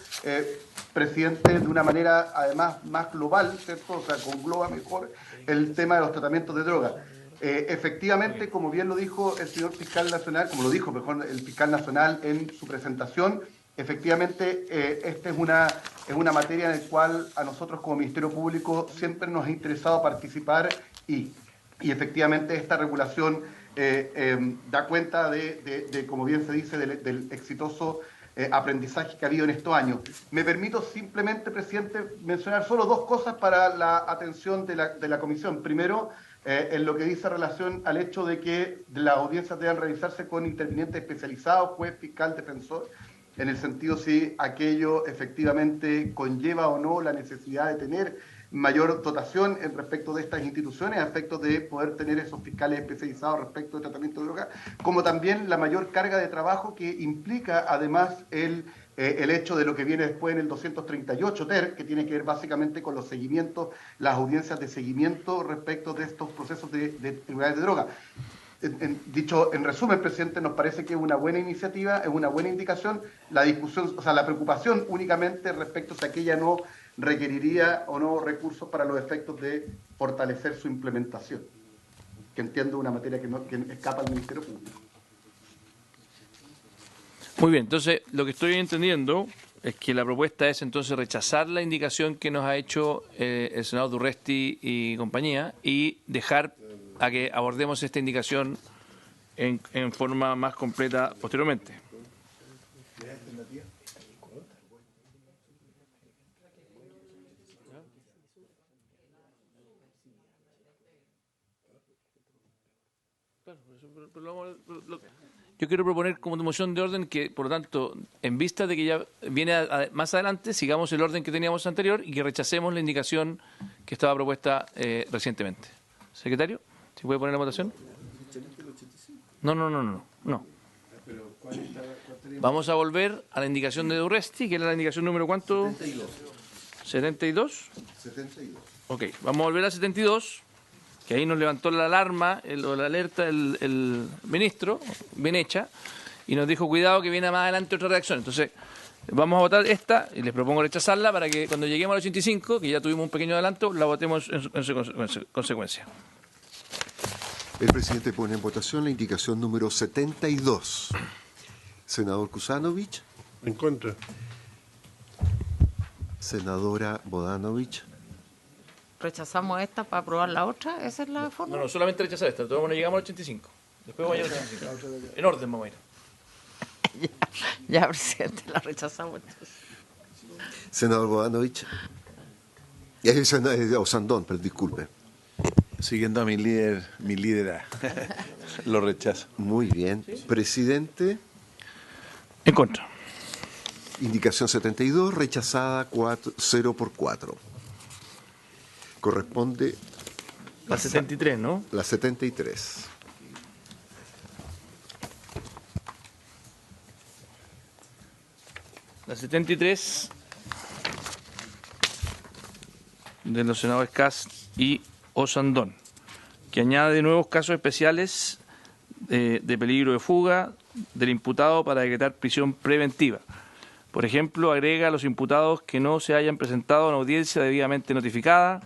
presidente, de una manera además más global, ¿cierto? O sea, congloba mejor el tema de los tratamientos de drogas. Efectivamente, como bien lo dijo el señor fiscal nacional, como lo dijo mejor el fiscal nacional en su presentación, efectivamente esta es una materia en la cual a nosotros como Ministerio Público siempre nos ha interesado participar y efectivamente esta regulación da cuenta de, como bien se dice, del exitoso aprendizaje que ha habido en estos años. Me permito simplemente, presidente, mencionar solo 2 cosas para la atención de la comisión. Primero, en lo que dice relación al hecho de que las audiencias deben realizarse con intervinientes especializados, juez, fiscal, defensor, en el sentido si aquello efectivamente conlleva o no la necesidad de tener mayor dotación en respecto de estas instituciones, a efectos de poder tener esos fiscales especializados respecto del tratamiento de drogas, como también la mayor carga de trabajo que implica además el hecho de lo que viene después en el 238 TER, que tiene que ver básicamente con los seguimientos, las audiencias de seguimiento respecto de estos procesos de tribunales de droga. Dicho en resumen, presidente, nos parece que es una buena iniciativa, es una buena indicación. La discusión, o sea, la preocupación únicamente respecto a si aquella no requeriría o no recursos para los efectos de fortalecer su implementación, que entiendo una materia que escapa al Ministerio Público. Muy bien, entonces lo que estoy entendiendo es que la propuesta es entonces rechazar la indicación que nos ha hecho el senador Durresti y compañía y dejar a que abordemos esta indicación en forma más completa posteriormente. Yo quiero proponer como moción de orden que, por lo tanto, en vista de que ya viene más adelante, sigamos el orden que teníamos anterior y que rechacemos la indicación que estaba propuesta recientemente. Secretario, ¿se puede poner la votación? No. Vamos a volver a la indicación de Durresti, que era la indicación número ¿cuánto? 72. ¿72? Ok, vamos a volver a 72. Que ahí nos levantó la alarma, la alerta el ministro, bien hecha, y nos dijo, cuidado que viene más adelante otra reacción. Entonces, vamos a votar esta, y les propongo rechazarla para que cuando lleguemos al 85, que ya tuvimos un pequeño adelanto, la votemos en consecuencia. El presidente pone en votación la indicación número 72. Senador Kusanovich. En contra. Senadora Bodanovich. Rechazamos esta para aprobar la otra, esa es la forma. No, solamente rechazar esta, todavía no llegamos al 85. Después vamos a llegar al 85. En orden vamos a ir. Ya, presidente, la rechazamos. Senador Bodanovich. Osandón, pero disculpe. Siguiendo a mi líder, lo rechazo. Muy bien. ¿Sí? Presidente. En contra. Indicación 72, rechazada 0 por 4. Corresponde... La 73, ¿no? La 73. La 73 de los senadores Kast y Osandón, que añade nuevos casos especiales de peligro de fuga del imputado para decretar prisión preventiva. Por ejemplo, agrega a los imputados que no se hayan presentado a una audiencia debidamente notificada,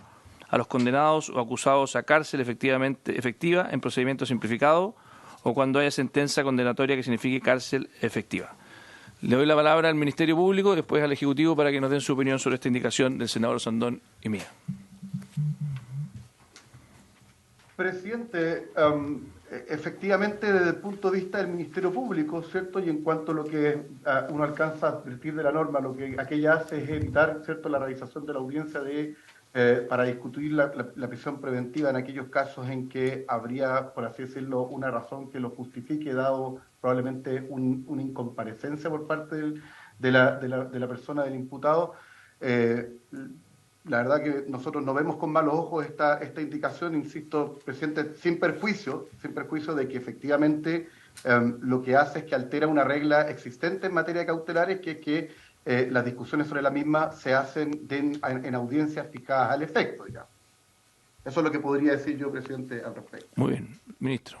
a los condenados o acusados a cárcel efectiva en procedimiento simplificado o cuando haya sentencia condenatoria que signifique cárcel efectiva. Le doy la palabra al Ministerio Público y después al Ejecutivo para que nos den su opinión sobre esta indicación del senador Osandón y mía. Presidente, efectivamente desde el punto de vista del Ministerio Público, ¿cierto? Y en cuanto a lo que uno alcanza a advertir de la norma, lo que aquella hace es evitar, ¿cierto?, la realización de la audiencia para discutir la prisión preventiva en aquellos casos en que habría, por así decirlo, una razón que lo justifique, dado probablemente una incomparecencia por parte de la persona del imputado. La verdad que nosotros no vemos con malos ojos esta indicación, insisto, presidente, sin perjuicio de que efectivamente lo que hace es que altera una regla existente en materia de cautelares, que es que las discusiones sobre la misma se hacen en audiencias fijadas al efecto, digamos. Eso es lo que podría decir yo, presidente, al respecto. Muy bien, ministro.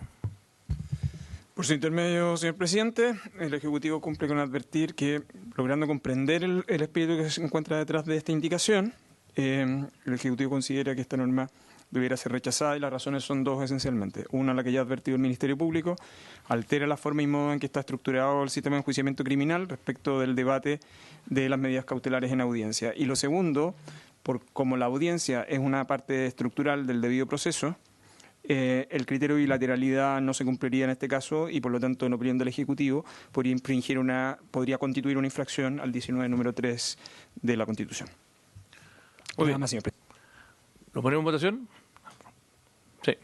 Por su intermedio, señor presidente, el Ejecutivo cumple con advertir que, logrando comprender el espíritu que se encuentra detrás de esta indicación, el Ejecutivo considera que esta norma debiera ser rechazada, y las razones son dos esencialmente. Una, la que ya ha advertido el Ministerio Público, altera la forma y modo en que está estructurado el sistema de enjuiciamiento criminal respecto del debate de las medidas cautelares en audiencia. Y lo segundo, como la audiencia es una parte estructural del debido proceso, el criterio de bilateralidad no se cumpliría en este caso y, por lo tanto, en opinión del Ejecutivo, podría constituir una infracción al 19 número 3 de la Constitución. Muy bien. Nada más, señor presidente. ¿Lo ponemos en votación? Sí.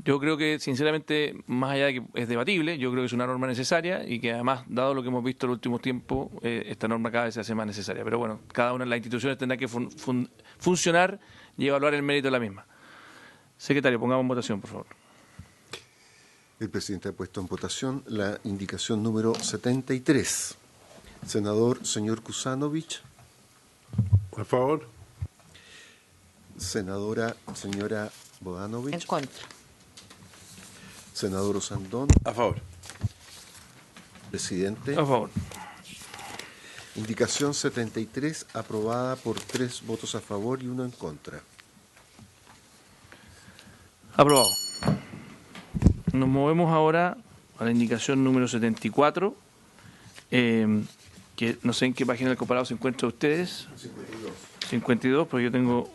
Yo creo que, sinceramente, más allá de que es debatible, yo creo que es una norma necesaria y que, además, dado lo que hemos visto en el último tiempo, esta norma cada vez se hace más necesaria. Pero bueno, cada una de las instituciones tendrá que funcionar y evaluar el mérito de la misma. Secretario, pongamos en votación, por favor. El presidente ha puesto en votación la indicación número 73. Senador, señor Kusanovich. A favor. Senadora, señora Bodanovich. En contra. Senador Osandón. A favor. Presidente. A favor. Indicación 73, aprobada por 3 votos a favor y 1 en contra. Aprobado. Nos movemos ahora a la indicación número 74, que no sé en qué página del comparado se encuentra ustedes. 52, porque yo tengo...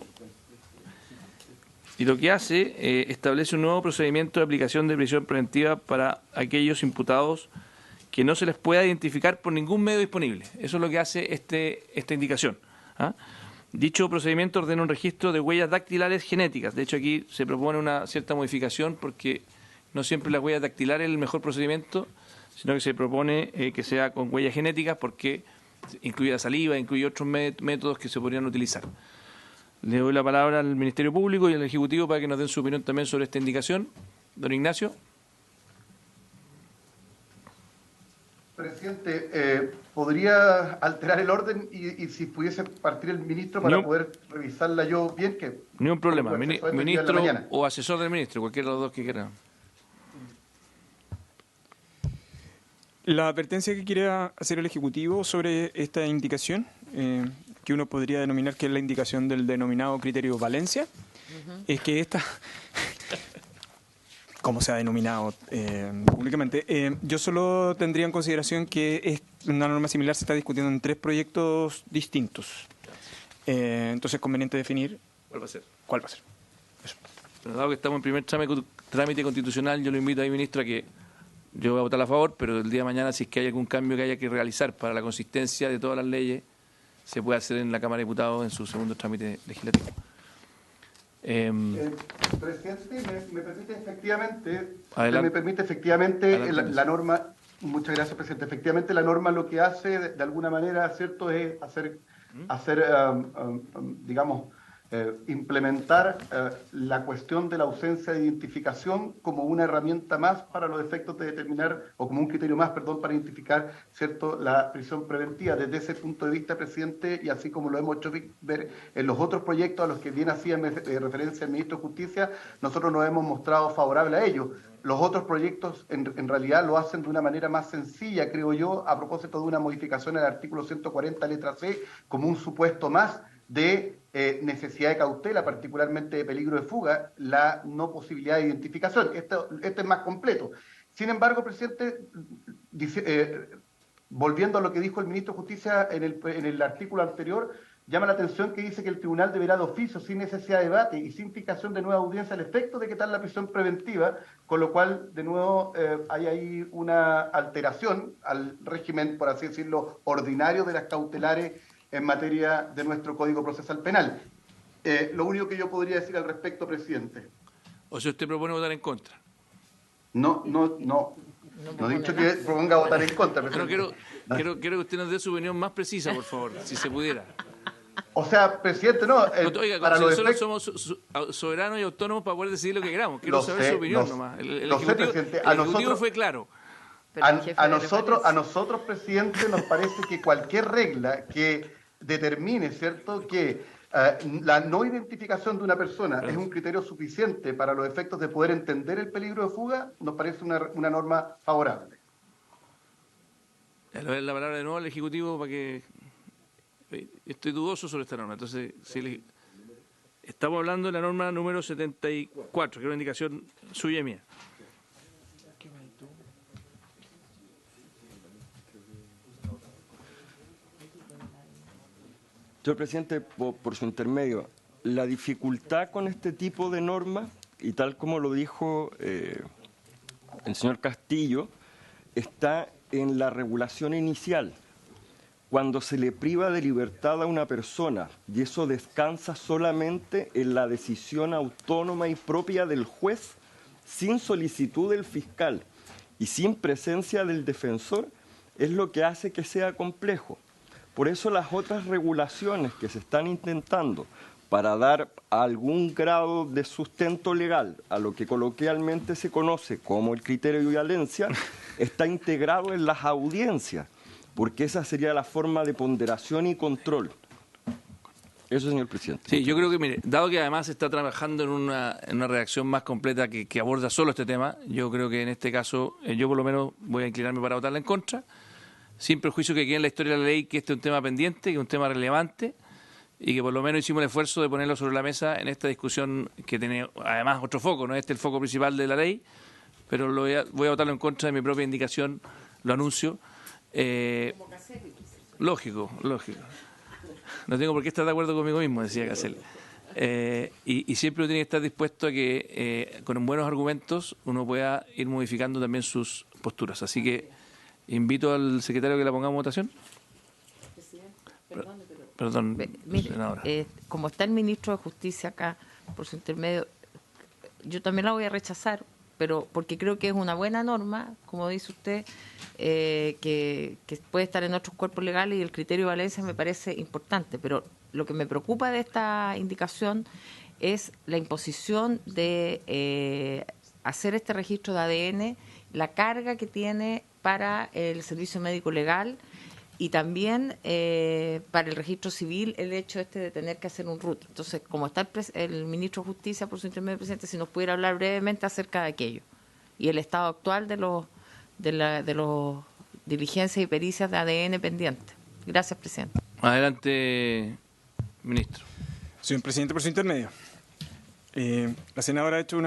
Y lo que hace, establece un nuevo procedimiento de aplicación de prisión preventiva para aquellos imputados que no se les pueda identificar por ningún medio disponible. Eso es lo que hace esta indicación. ¿Ah? Dicho procedimiento ordena un registro de huellas dactilares genéticas. De hecho, aquí se propone una cierta modificación porque no siempre las huellas dactilares es el mejor procedimiento, sino que se propone que sea con huellas genéticas porque incluye la saliva, incluye otros métodos que se podrían utilizar. Le doy la palabra al Ministerio Público y al Ejecutivo para que nos den su opinión también sobre esta indicación. Don Ignacio. Presidente, ¿podría alterar el orden y si pudiese partir el ministro para poder revisarla yo bien? Ni un problema. Ministro mañana. O asesor del ministro, cualquiera de los dos que quieran. La advertencia que quiere hacer el Ejecutivo sobre esta indicación, que uno podría denominar que es la indicación del denominado criterio Valencia, es que esta, como se ha denominado públicamente, yo solo tendría en consideración que una norma similar se está discutiendo en 3 proyectos distintos. Entonces es conveniente definir ¿Cuál va a ser? ¿Cuál va a ser? Eso. Pero dado que estamos en primer trámite constitucional, yo lo invito ahí, ministro, a que yo voy a votar a favor, pero el día de mañana, si es que hay algún cambio que haya que realizar para la consistencia de todas las leyes, se puede hacer en la Cámara de Diputados en su segundo trámite legislativo. Presidente, me permite efectivamente, Adelante, la norma, muchas gracias, presidente, efectivamente la norma lo que hace de alguna manera, ¿cierto?, es digamos, implementar la cuestión de la ausencia de identificación como una herramienta más para los efectos de determinar, o como un criterio más, perdón, para identificar, ¿cierto?, la prisión preventiva. Desde ese punto de vista, presidente, y así como lo hemos hecho ver en los otros proyectos a los que bien hacía referencia el ministro de Justicia, nosotros nos hemos mostrado favorables a ello. Los otros proyectos en realidad lo hacen de una manera más sencilla, creo yo, a propósito de una modificación al artículo 140, letra C, como un supuesto más de necesidad de cautela, particularmente de peligro de fuga, la no posibilidad de identificación. Esto es más completo. Sin embargo, presidente, volviendo a lo que dijo el ministro de Justicia en el artículo anterior, llama la atención que dice que el tribunal deberá de oficio, sin necesidad de debate y sin fijación de nueva audiencia al efecto de que tal la prisión preventiva, con lo cual, de nuevo, hay ahí una alteración al régimen, por así decirlo, ordinario de las cautelares en materia de nuestro Código Procesal Penal. Lo único que yo podría decir al respecto, presidente. O sea, usted propone votar en contra. No he dicho que proponga votar en contra, presidente. Quiero que usted nos dé su opinión más precisa, por favor, si se pudiera. O sea, presidente, no. Oiga, para nosotros somos soberanos y autónomos para poder decidir lo que queramos. Quiero saber su opinión nomás. El Ejecutivo fue claro. A nosotros, presidente, nos parece que cualquier regla que determine, ¿cierto?, que la no identificación de una persona es un criterio suficiente para los efectos de poder entender el peligro de fuga, nos parece una norma favorable. Le doy la palabra de nuevo al Ejecutivo para que... Estoy dudoso sobre esta norma. Entonces, estamos hablando de la norma número 74, que es una indicación suya y mía. Señor presidente, por su intermedio, la dificultad con este tipo de normas, y tal como lo dijo el señor Castillo, está en la regulación inicial. Cuando se le priva de libertad a una persona, y eso descansa solamente en la decisión autónoma y propia del juez, sin solicitud del fiscal y sin presencia del defensor, es lo que hace que sea complejo. Por eso las otras regulaciones que se están intentando para dar algún grado de sustento legal a lo que coloquialmente se conoce como el criterio de violencia, está integrado en las audiencias, porque esa sería la forma de ponderación y control. Eso, señor presidente. Sí, yo creo que, mire, dado que además se está trabajando en una redacción más completa que aborda solo este tema, yo creo que en este caso, yo por lo menos voy a inclinarme para votarla en contra, sin perjuicio que quede en la historia de la ley que este es un tema pendiente, que es un tema relevante, y que por lo menos hicimos el esfuerzo de ponerlo sobre la mesa en esta discusión que tiene además otro foco, no es el foco principal de la ley, pero voy a votarlo en contra de mi propia indicación, lo anuncio, Lógico. No tengo por qué estar de acuerdo conmigo mismo, decía Casel. Y siempre uno tiene que estar dispuesto a que con buenos argumentos uno pueda ir modificando también sus posturas. Así que invito al secretario que la pongamos en votación. Perdón, senadora. Como está el ministro de Justicia acá, por su intermedio, yo también la voy a rechazar, pero porque creo que es una buena norma, como dice usted, que puede estar en otros cuerpos legales, y el criterio de Valencia me parece importante, pero lo que me preocupa de esta indicación es la imposición de hacer este registro de ADN, la carga que tiene para el servicio médico legal y también para el registro civil el hecho de tener que hacer un RUT. Entonces, como está el ministro de Justicia, por su intermedio, presidente, si nos pudiera hablar brevemente acerca de aquello y el estado actual de los diligencias y pericias de ADN pendientes. Gracias, presidente. Adelante, ministro. Señor presidente, por su intermedio. La senadora ha hecho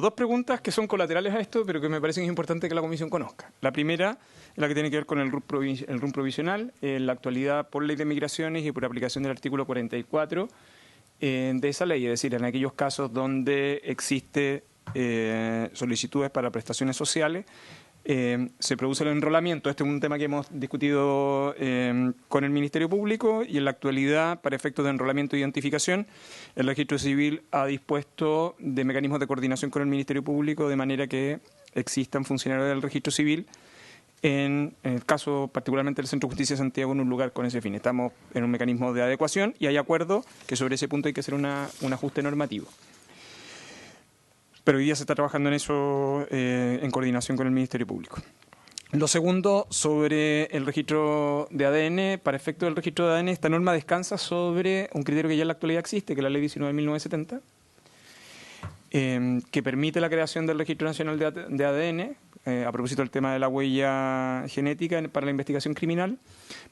dos preguntas que son colaterales a esto, pero que me parece que es importante que la comisión conozca. La primera es la que tiene que ver con el RUM provisional. En la actualidad, por ley de migraciones y por aplicación del artículo 44 de esa ley, es decir, en aquellos casos donde existe solicitudes para prestaciones sociales, se produce el enrolamiento. Este es un tema que hemos discutido con el Ministerio Público, y en la actualidad, para efectos de enrolamiento e identificación, el Registro Civil ha dispuesto de mecanismos de coordinación con el Ministerio Público, de manera que existan funcionarios del Registro Civil en el caso particularmente del Centro de Justicia de Santiago, en un lugar con ese fin. Estamos en un mecanismo de adecuación y hay acuerdo que sobre ese punto hay que hacer un ajuste normativo. Pero hoy día se está trabajando en eso en coordinación con el Ministerio Público. Lo segundo, sobre el registro de ADN. Para efecto del registro de ADN, esta norma descansa sobre un criterio que ya en la actualidad existe, que es la Ley 19.970, que permite la creación del Registro Nacional de ADN, a propósito del tema de la huella genética para la investigación criminal,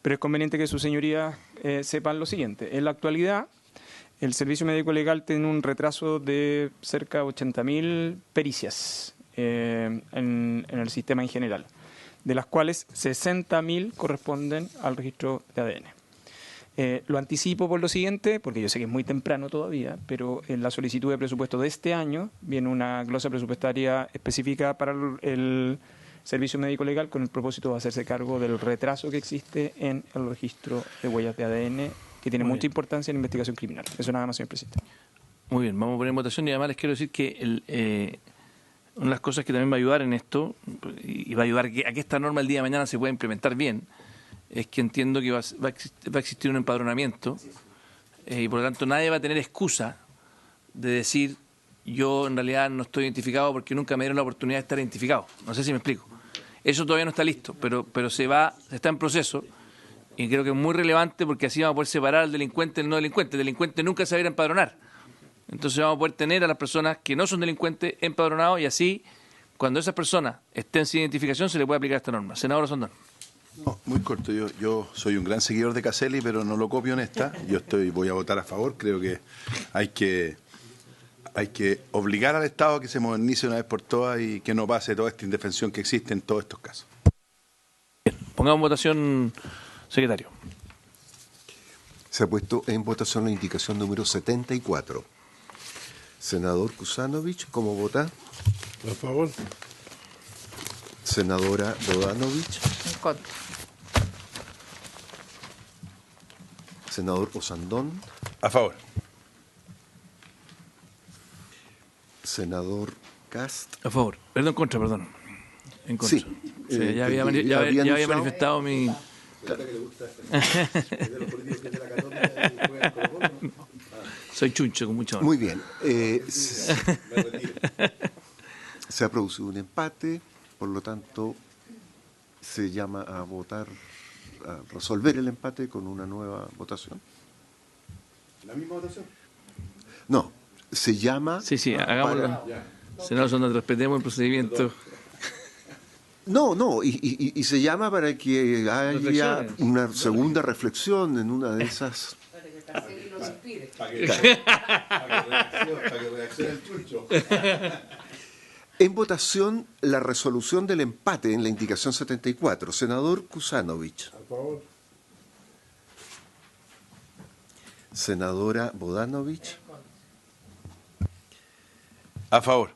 pero es conveniente que sus señorías sepan lo siguiente. En la actualidad, el Servicio Médico Legal tiene un retraso de cerca de 80.000 pericias en el sistema en general, de las cuales 60.000 corresponden al registro de ADN. Lo anticipo por lo siguiente, porque yo sé que es muy temprano todavía, pero en la solicitud de presupuesto de este año viene una glosa presupuestaria específica para el Servicio Médico Legal con el propósito de hacerse cargo del retraso que existe en el registro de huellas de ADN, que tiene mucha importancia en la investigación criminal. Eso nada más, señor presidente. Muy bien, vamos a poner en votación, y además les quiero decir que una de las cosas que también va a ayudar en esto, y va a ayudar a que esta norma el día de mañana se pueda implementar bien, es que entiendo que va a existir un empadronamiento y por lo tanto nadie va a tener excusa de decir yo en realidad no estoy identificado porque nunca me dieron la oportunidad de estar identificado. No sé si me explico. Eso todavía no está listo, pero está en proceso, y creo que es muy relevante porque así vamos a poder separar al delincuente del no delincuente. El delincuente nunca se va a ir a empadronar. Entonces vamos a poder tener a las personas que no son delincuentes empadronados, y así cuando esas personas estén sin identificación se le puede aplicar esta norma. Senador Osandón. No, muy corto. Yo soy un gran seguidor de Caselli, pero no lo copio en esta. Voy a votar a favor. Creo que hay que obligar al Estado a que se modernice una vez por todas y que no pase toda esta indefensión que existe en todos estos casos. Bien, pongamos en votación, secretario. Se ha puesto en votación la indicación número 74. Senador Kusanovich, ¿cómo vota? A favor. Senadora Bodanovich. En contra. Senador Osandón. A favor. Senador Cast. A favor. Perdón, contra, perdón. En contra. Sí. Ya había manifestado mi... Soy chuncho con mucho honor. Muy bien. Se ha producido un empate, por lo tanto se llama a votar, a resolver el empate con una nueva votación. ¿La misma votación? No, se llama... Sí, hagámoslo. Senador Osandón, respetemos el procedimiento. No, y se llama para que haya Reflexiones. una segunda reflexión en una de esas... Para que reaccione el chuncho. En votación, la resolución del empate en la indicación 74. Senador Kusanovich. A favor. Senadora Bodanovich. A favor.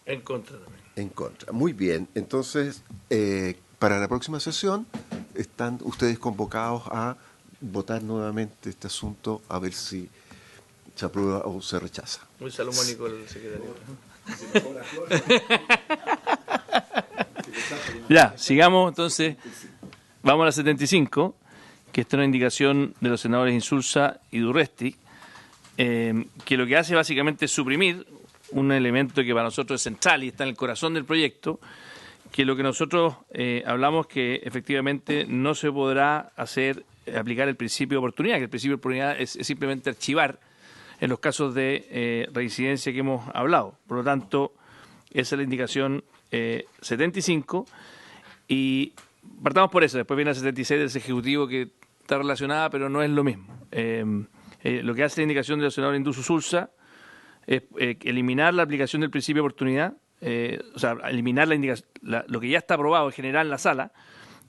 En contra también. En contra. Muy bien. Entonces, para la próxima sesión están ustedes convocados a votar nuevamente este asunto a ver si se aprueba o se rechaza. Muy salomónico el secretario. Ya, sigamos entonces. Vamos a la 75, que está una indicación de los senadores Insulza y Durresti, que lo que hace básicamente es suprimir un elemento que para nosotros es central y está en el corazón del proyecto, que lo que nosotros hablamos que efectivamente no se podrá aplicar el principio de oportunidad, que el principio de oportunidad es simplemente archivar en los casos de reincidencia que hemos hablado. Por lo tanto, esa es la indicación 75 y partamos por eso. Después viene la 76 del Ejecutivo que está relacionada, pero no es lo mismo. Lo que hace la indicación de los senadores Induso Sulza es eliminar la aplicación del principio de oportunidad, o sea, eliminar lo que ya está aprobado en general en la sala,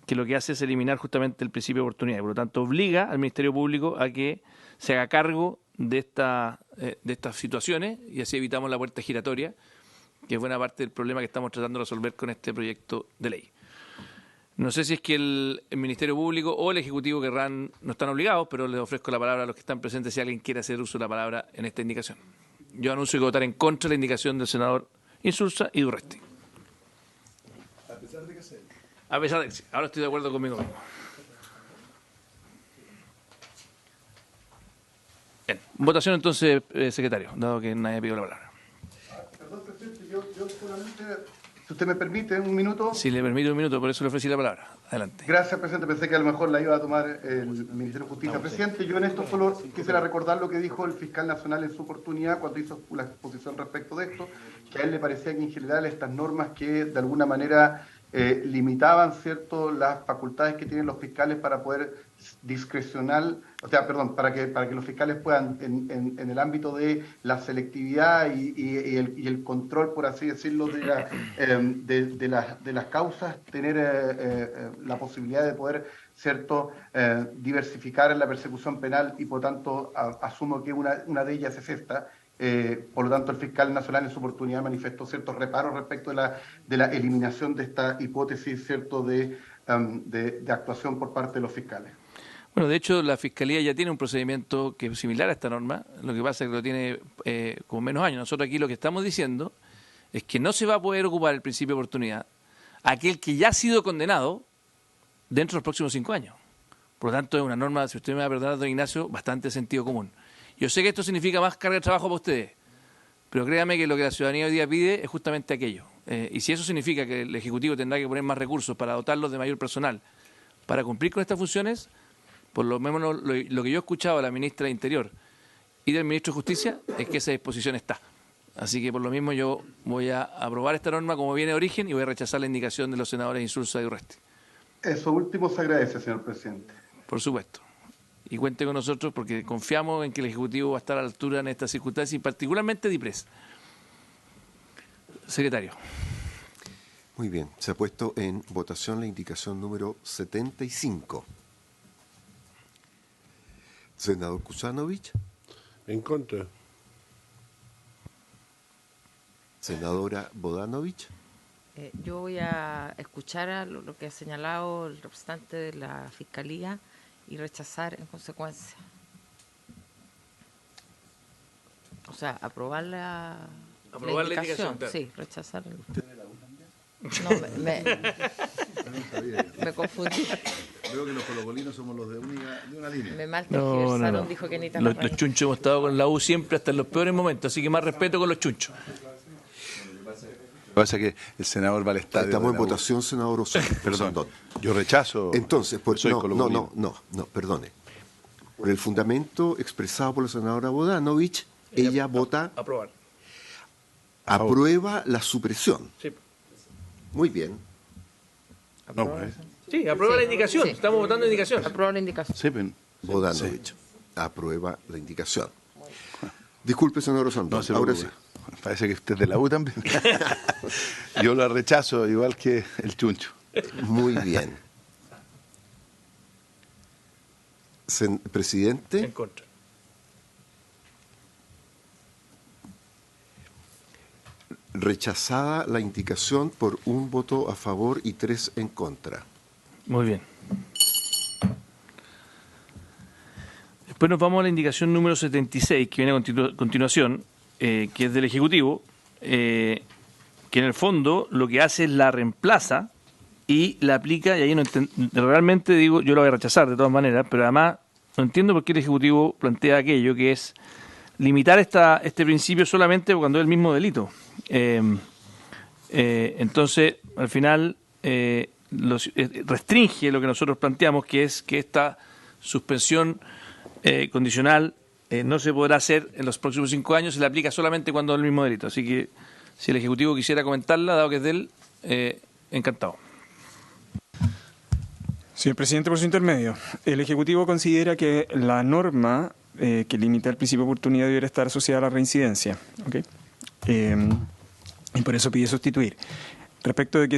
que lo que hace es eliminar justamente el principio de oportunidad. Por lo tanto, obliga al Ministerio Público a que se haga cargo de estas situaciones y así evitamos la puerta giratoria, que es buena parte del problema que estamos tratando de resolver con este proyecto de ley. No sé si es que el Ministerio Público o el Ejecutivo no están obligados, pero les ofrezco la palabra a los que están presentes si alguien quiere hacer uso de la palabra en esta indicación. Yo anuncio que votar en contra de la indicación del senador Insulza y Durresti. A pesar de que se... A pesar de que sí, ahora estoy de acuerdo conmigo mismo. Bien, votación entonces, secretario, dado que nadie pidió la palabra. Perdón, presidente, yo solamente, si usted me permite, un minuto. Si le permite un minuto, por eso le ofrecí la palabra. Adelante. Gracias, presidente. Pensé que a lo mejor la iba a tomar el Ministerio de Justicia. Presidente, yo en esto solo quisiera recordar lo que dijo el fiscal nacional en su oportunidad cuando hizo la exposición respecto de esto, que a él le parecía que en general estas normas que de alguna manera limitaban, ¿cierto?, las facultades que tienen los fiscales para poder discrecional, o sea, perdón, para que los fiscales puedan, en el ámbito de la selectividad y el control, por así decirlo, de las causas, tener la posibilidad de poder, ¿cierto?, diversificar en la persecución penal y, por tanto, asumo que una de ellas es esta. Por lo tanto, el fiscal nacional en su oportunidad manifestó ciertos reparos respecto de la eliminación de esta hipótesis, ¿cierto?, de actuación por parte de los fiscales. Bueno, de hecho, la Fiscalía ya tiene un procedimiento que es similar a esta norma, lo que pasa es que lo tiene con menos años. Nosotros aquí lo que estamos diciendo es que no se va a poder ocupar el principio de oportunidad aquel que ya ha sido condenado dentro de los próximos 5 años. Por lo tanto, es una norma, si usted me va a perdonar, don Ignacio, bastante sentido común. Yo sé que esto significa más carga de trabajo para ustedes, pero créame que lo que la ciudadanía hoy día pide es justamente aquello. Y si eso significa que el Ejecutivo tendrá que poner más recursos para dotarlos de mayor personal para cumplir con estas funciones, por lo menos lo que yo he escuchado de la ministra de Interior y del ministro de Justicia es que esa disposición está. Así que por lo mismo yo voy a aprobar esta norma como viene de origen y voy a rechazar la indicación de los senadores Insulza y Durresti. Eso último se agradece, señor presidente. Por supuesto. Y cuente con nosotros porque confiamos en que el Ejecutivo va a estar a la altura en estas circunstancias y particularmente DIPRES. Secretario. Muy bien, se ha puesto en votación la indicación número 75. Senador Kusanovich. En contra. Senadora Bodanovich. Yo voy a escuchar a lo que ha señalado el representante de la Fiscalía y rechazar en consecuencia. O sea, aprobar la indicación. Claro. Sí, rechazar. No, me confundí. Veo que los colocolinos somos los de una línea. Me maltergiversaron, dijo que ni tan los chunchos hemos estado con la U siempre hasta en los peores momentos, así que más respeto con los chunchos. Lo que pasa es que el senador va al estadio. Estamos en votación, senador Osorio. Perdón, yo rechazo. Entonces, no, perdone. Por el fundamento expresado por la senadora Bodanovich, ella vota... Aprobar. Aprueba la supresión. Sí. Muy bien. Sí, aprueba la indicación. Sí. Estamos votando indicación. Aprueba la indicación. Sí, pero... Bodanovich. Aprueba la indicación. Disculpe, senador Osandón. Ahora sí. Parece que usted es de la U también. Yo la rechazo igual que el Chuncho. Muy bien. Presidente. En contra. Rechazada la indicación por 1 voto a favor y 3 en contra. Muy bien. Después nos vamos a la indicación número 76, que viene a continuación, que es del Ejecutivo, que en el fondo lo que hace es la reemplaza y la aplica, y ahí no realmente digo, yo lo voy a rechazar de todas maneras, pero además no entiendo por qué el Ejecutivo plantea aquello, que es limitar este principio solamente cuando es el mismo delito. Entonces, al final, restringe lo que nosotros planteamos, que es que esta suspensión condicional no se podrá hacer en los próximos 5 años, se le aplica solamente cuando es el mismo delito. Así que, si el Ejecutivo quisiera comentarla, dado que es de él, encantado. Señor presidente, por su intermedio, el Ejecutivo considera que la norma que limita el principio de oportunidad debería estar asociada a la reincidencia, ¿okay? Y por eso pide sustituir. Respecto de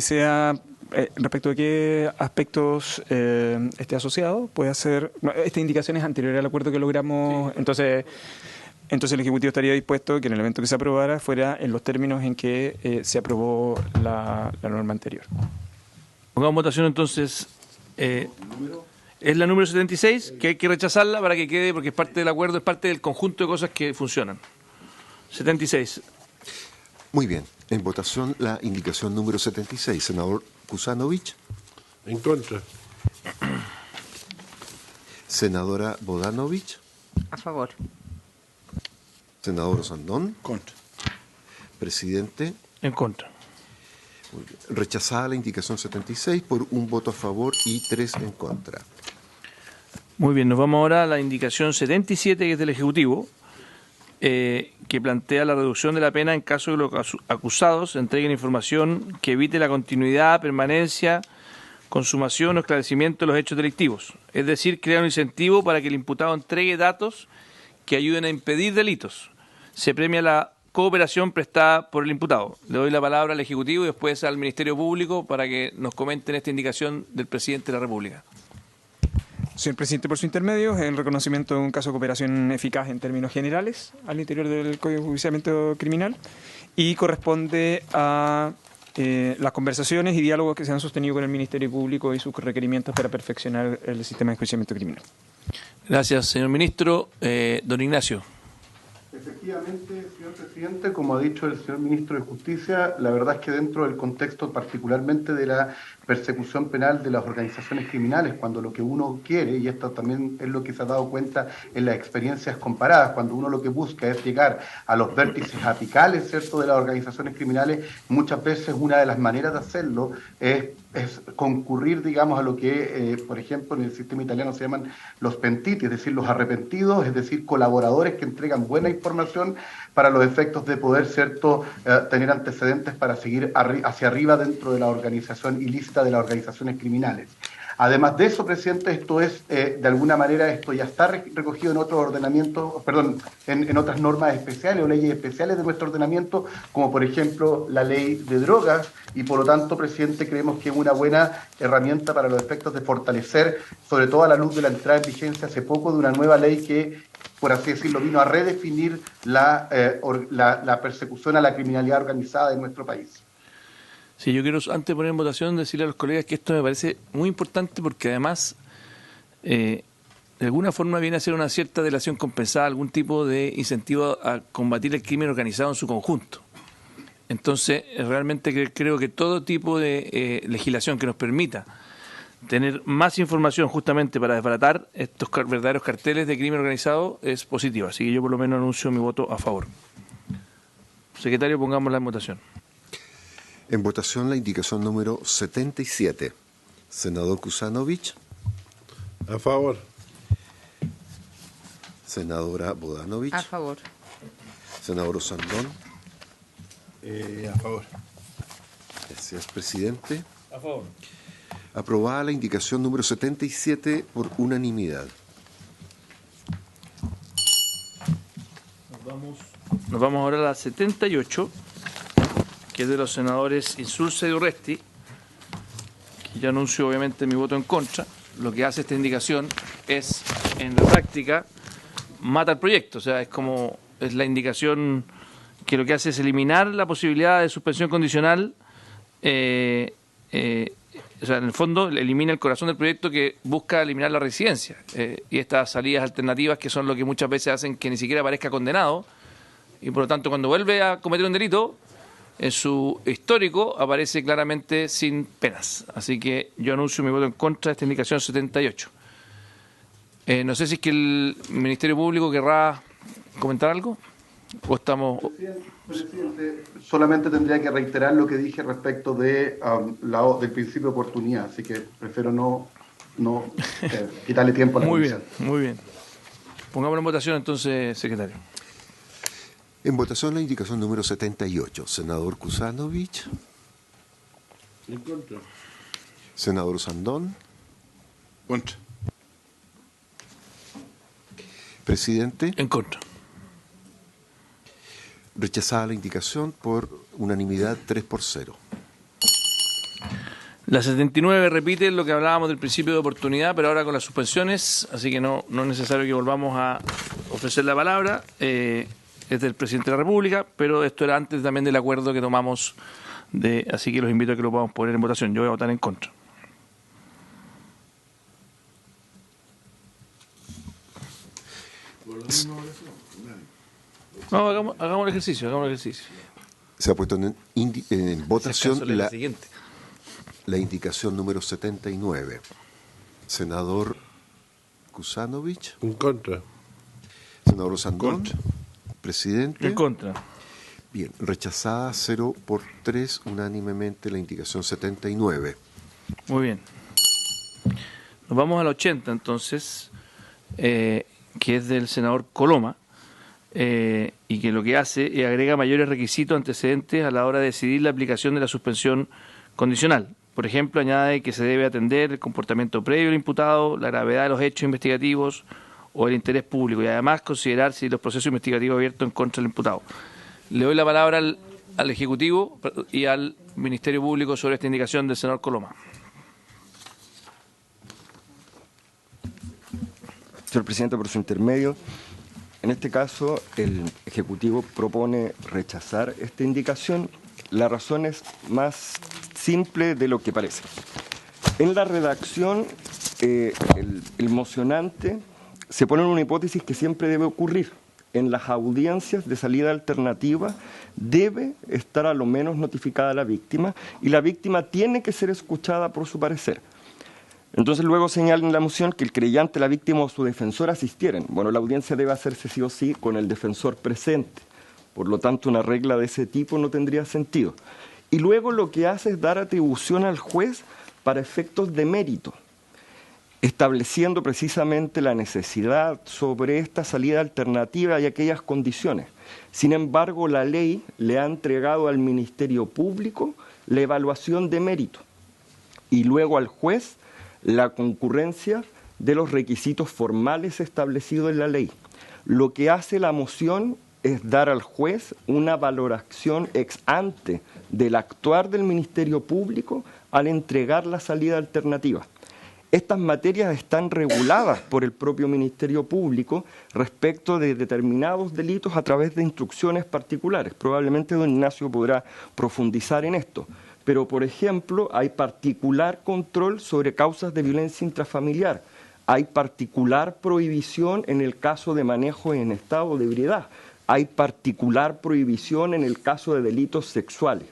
qué aspectos esté asociado, puede hacer. Esta indicación es anterior al acuerdo que logramos. Sí. Entonces el Ejecutivo estaría dispuesto que en el evento que se aprobara fuera en los términos en que se aprobó la norma anterior. Pongamos votación entonces. Es la número 76, que hay que rechazarla para que quede, porque es parte del acuerdo, es parte del conjunto de cosas que funcionan. 76. Muy bien. En votación la indicación número 76. Senador Kusanovich. En contra. Senadora Bodanovich. A favor. Senador Osandón. Contra. Presidente. En contra. Muy bien. Rechazada la indicación 76 por 1 voto a favor y 3 en contra. Muy bien, nos vamos ahora a la indicación 77, que es del Ejecutivo, que plantea la reducción de la pena en caso de que los acusados entreguen información que evite la continuidad, permanencia, consumación o esclarecimiento de los hechos delictivos. Es decir, crea un incentivo para que el imputado entregue datos que ayuden a impedir delitos. Se premia la cooperación prestada por el imputado. Le doy la palabra al Ejecutivo y después al Ministerio Público para que nos comenten esta indicación del Presidente de la República. Señor presidente, por su intermedio, el reconocimiento de un caso de cooperación eficaz en términos generales al interior del Código de Enjuiciamiento Criminal y corresponde a las conversaciones y diálogos que se han sostenido con el Ministerio Público y sus requerimientos para perfeccionar el sistema de enjuiciamiento criminal. Gracias, señor ministro. Don Ignacio. Efectivamente, señor presidente, como ha dicho el señor ministro de Justicia, la verdad es que dentro del contexto particularmente de la persecución penal de las organizaciones criminales, cuando lo que uno quiere, y esto también es lo que se ha dado cuenta en las experiencias comparadas, cuando uno lo que busca es llegar a los vértices apicales, ¿cierto?, de las organizaciones criminales, muchas veces una de las maneras de hacerlo es concurrir, digamos, a lo que, por ejemplo, en el sistema italiano se llaman los pentiti, es decir, los arrepentidos, es decir, colaboradores que entregan buena información para los efectos de poder, ¿cierto?, tener antecedentes para seguir hacia arriba dentro de la organización ilícita de las organizaciones criminales. Además de eso, presidente, esto es, de alguna manera, esto ya está recogido en otros ordenamientos, perdón, en otras normas especiales o leyes especiales de nuestro ordenamiento, como por ejemplo la ley de drogas, y por lo tanto, presidente, creemos que es una buena herramienta para los efectos de fortalecer, sobre todo a la luz de la entrada en vigencia hace poco de una nueva ley que, por así decirlo, vino a redefinir la persecución a la criminalidad organizada en nuestro país. Sí, yo quiero, antes de poner en votación, decirle a los colegas que esto me parece muy importante porque además, de alguna forma viene a ser una cierta delación compensada, algún tipo de incentivo a combatir el crimen organizado en su conjunto. Entonces, realmente creo que todo tipo de legislación que nos permita tener más información justamente para desbaratar estos verdaderos carteles de crimen organizado es positiva. Así que yo por lo menos anuncio mi voto a favor. Secretario, pongámosla en votación. En votación la indicación número 77. Senador Kusanovich. A favor. Senadora Bodanovich. A favor. Senador Osandón. A favor. Gracias, presidente. A favor. Aprobada la indicación número 77 por unanimidad. Nos vamos Nos vamos ahora a la 78, que es de los senadores Insulza y Urresti, que yo anuncio obviamente mi voto en contra. Lo que hace esta indicación es, en la práctica, mata el proyecto. O sea, es la indicación que lo que hace es eliminar la posibilidad de suspensión condicional. O sea, en el fondo elimina el corazón del proyecto, que busca eliminar la residencia y estas salidas alternativas, que son lo que muchas veces hacen que ni siquiera parezca condenado, y por lo tanto cuando vuelve a cometer un delito, en su histórico aparece claramente sin penas. Así que yo anuncio mi voto en contra de esta indicación 78. No sé si es que el Ministerio Público querrá comentar algo o estamos... Presidente, solamente tendría que reiterar lo que dije respecto de del principio de oportunidad, así que prefiero no quitarle tiempo a la comisión. Muy bien. Pongámoslo en votación entonces, secretario. En votación la indicación número 78. Senador Kusanovich. En contra. Senador Sandón. Contra. Presidente. En contra. Rechazada la indicación por unanimidad 3-0. La 79 repite lo que hablábamos del principio de oportunidad, pero ahora con las suspensiones, así que no es necesario que volvamos a ofrecer la palabra. Es del presidente de la República, pero esto era antes también del acuerdo que tomamos, así que los invito a que lo podamos poner en votación. Yo voy a votar en contra. No, hagamos el ejercicio. Se ha puesto en votación la siguiente. la indicación número 79. Senador Kusanovich. En contra. Senador Sandón. Contra. Presidente. En contra. Bien, rechazada 0-3 unánimemente la indicación 79. Muy bien. Nos vamos al 80 entonces, que es del senador Coloma, y que lo que hace es agrega mayores requisitos antecedentes a la hora de decidir la aplicación de la suspensión condicional. Por ejemplo, añade que se debe atender el comportamiento previo del imputado, la gravedad de los hechos investigativos o el interés público, y además considerar si los procesos investigativos abiertos en contra del imputado. Le doy la palabra al Ejecutivo y al Ministerio Público sobre esta indicación del senador Coloma. Señor presidente, por su intermedio, en este caso el Ejecutivo propone rechazar esta indicación. La razón es más simple de lo que parece. En la redacción, el mocionante se pone en una hipótesis que siempre debe ocurrir. En las audiencias de salida alternativa debe estar a lo menos notificada la víctima y la víctima tiene que ser escuchada por su parecer. Entonces luego señala en la moción que el creyente, la víctima o su defensor asistieran. Bueno, la audiencia debe hacerse sí o sí con el defensor presente. Por lo tanto, una regla de ese tipo no tendría sentido. Y luego lo que hace es dar atribución al juez para efectos de mérito, estableciendo precisamente la necesidad sobre esta salida alternativa y aquellas condiciones. Sin embargo, la ley le ha entregado al Ministerio Público la evaluación de mérito y luego al juez la concurrencia de los requisitos formales establecidos en la ley. Lo que hace la moción es dar al juez una valoración ex ante del actuar del Ministerio Público al entregar la salida alternativa. Estas materias están reguladas por el propio Ministerio Público respecto de determinados delitos a través de instrucciones particulares. Probablemente don Ignacio podrá profundizar en esto. Pero, por ejemplo, hay particular control sobre causas de violencia intrafamiliar. Hay particular prohibición en el caso de manejo en estado de ebriedad. Hay particular prohibición en el caso de delitos sexuales.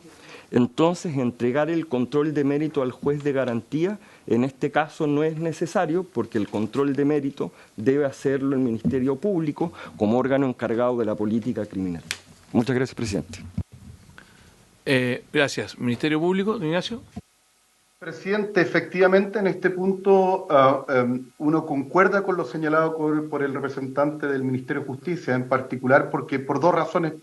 Entonces, entregar el control de mérito al juez de garantía, en este caso no es necesario porque el control de mérito debe hacerlo el Ministerio Público como órgano encargado de la política criminal. Muchas gracias, presidente. Gracias. Ministerio Público, don Ignacio. Presidente, efectivamente en este punto uno concuerda con lo señalado por el representante del Ministerio de Justicia, en particular porque por dos razones.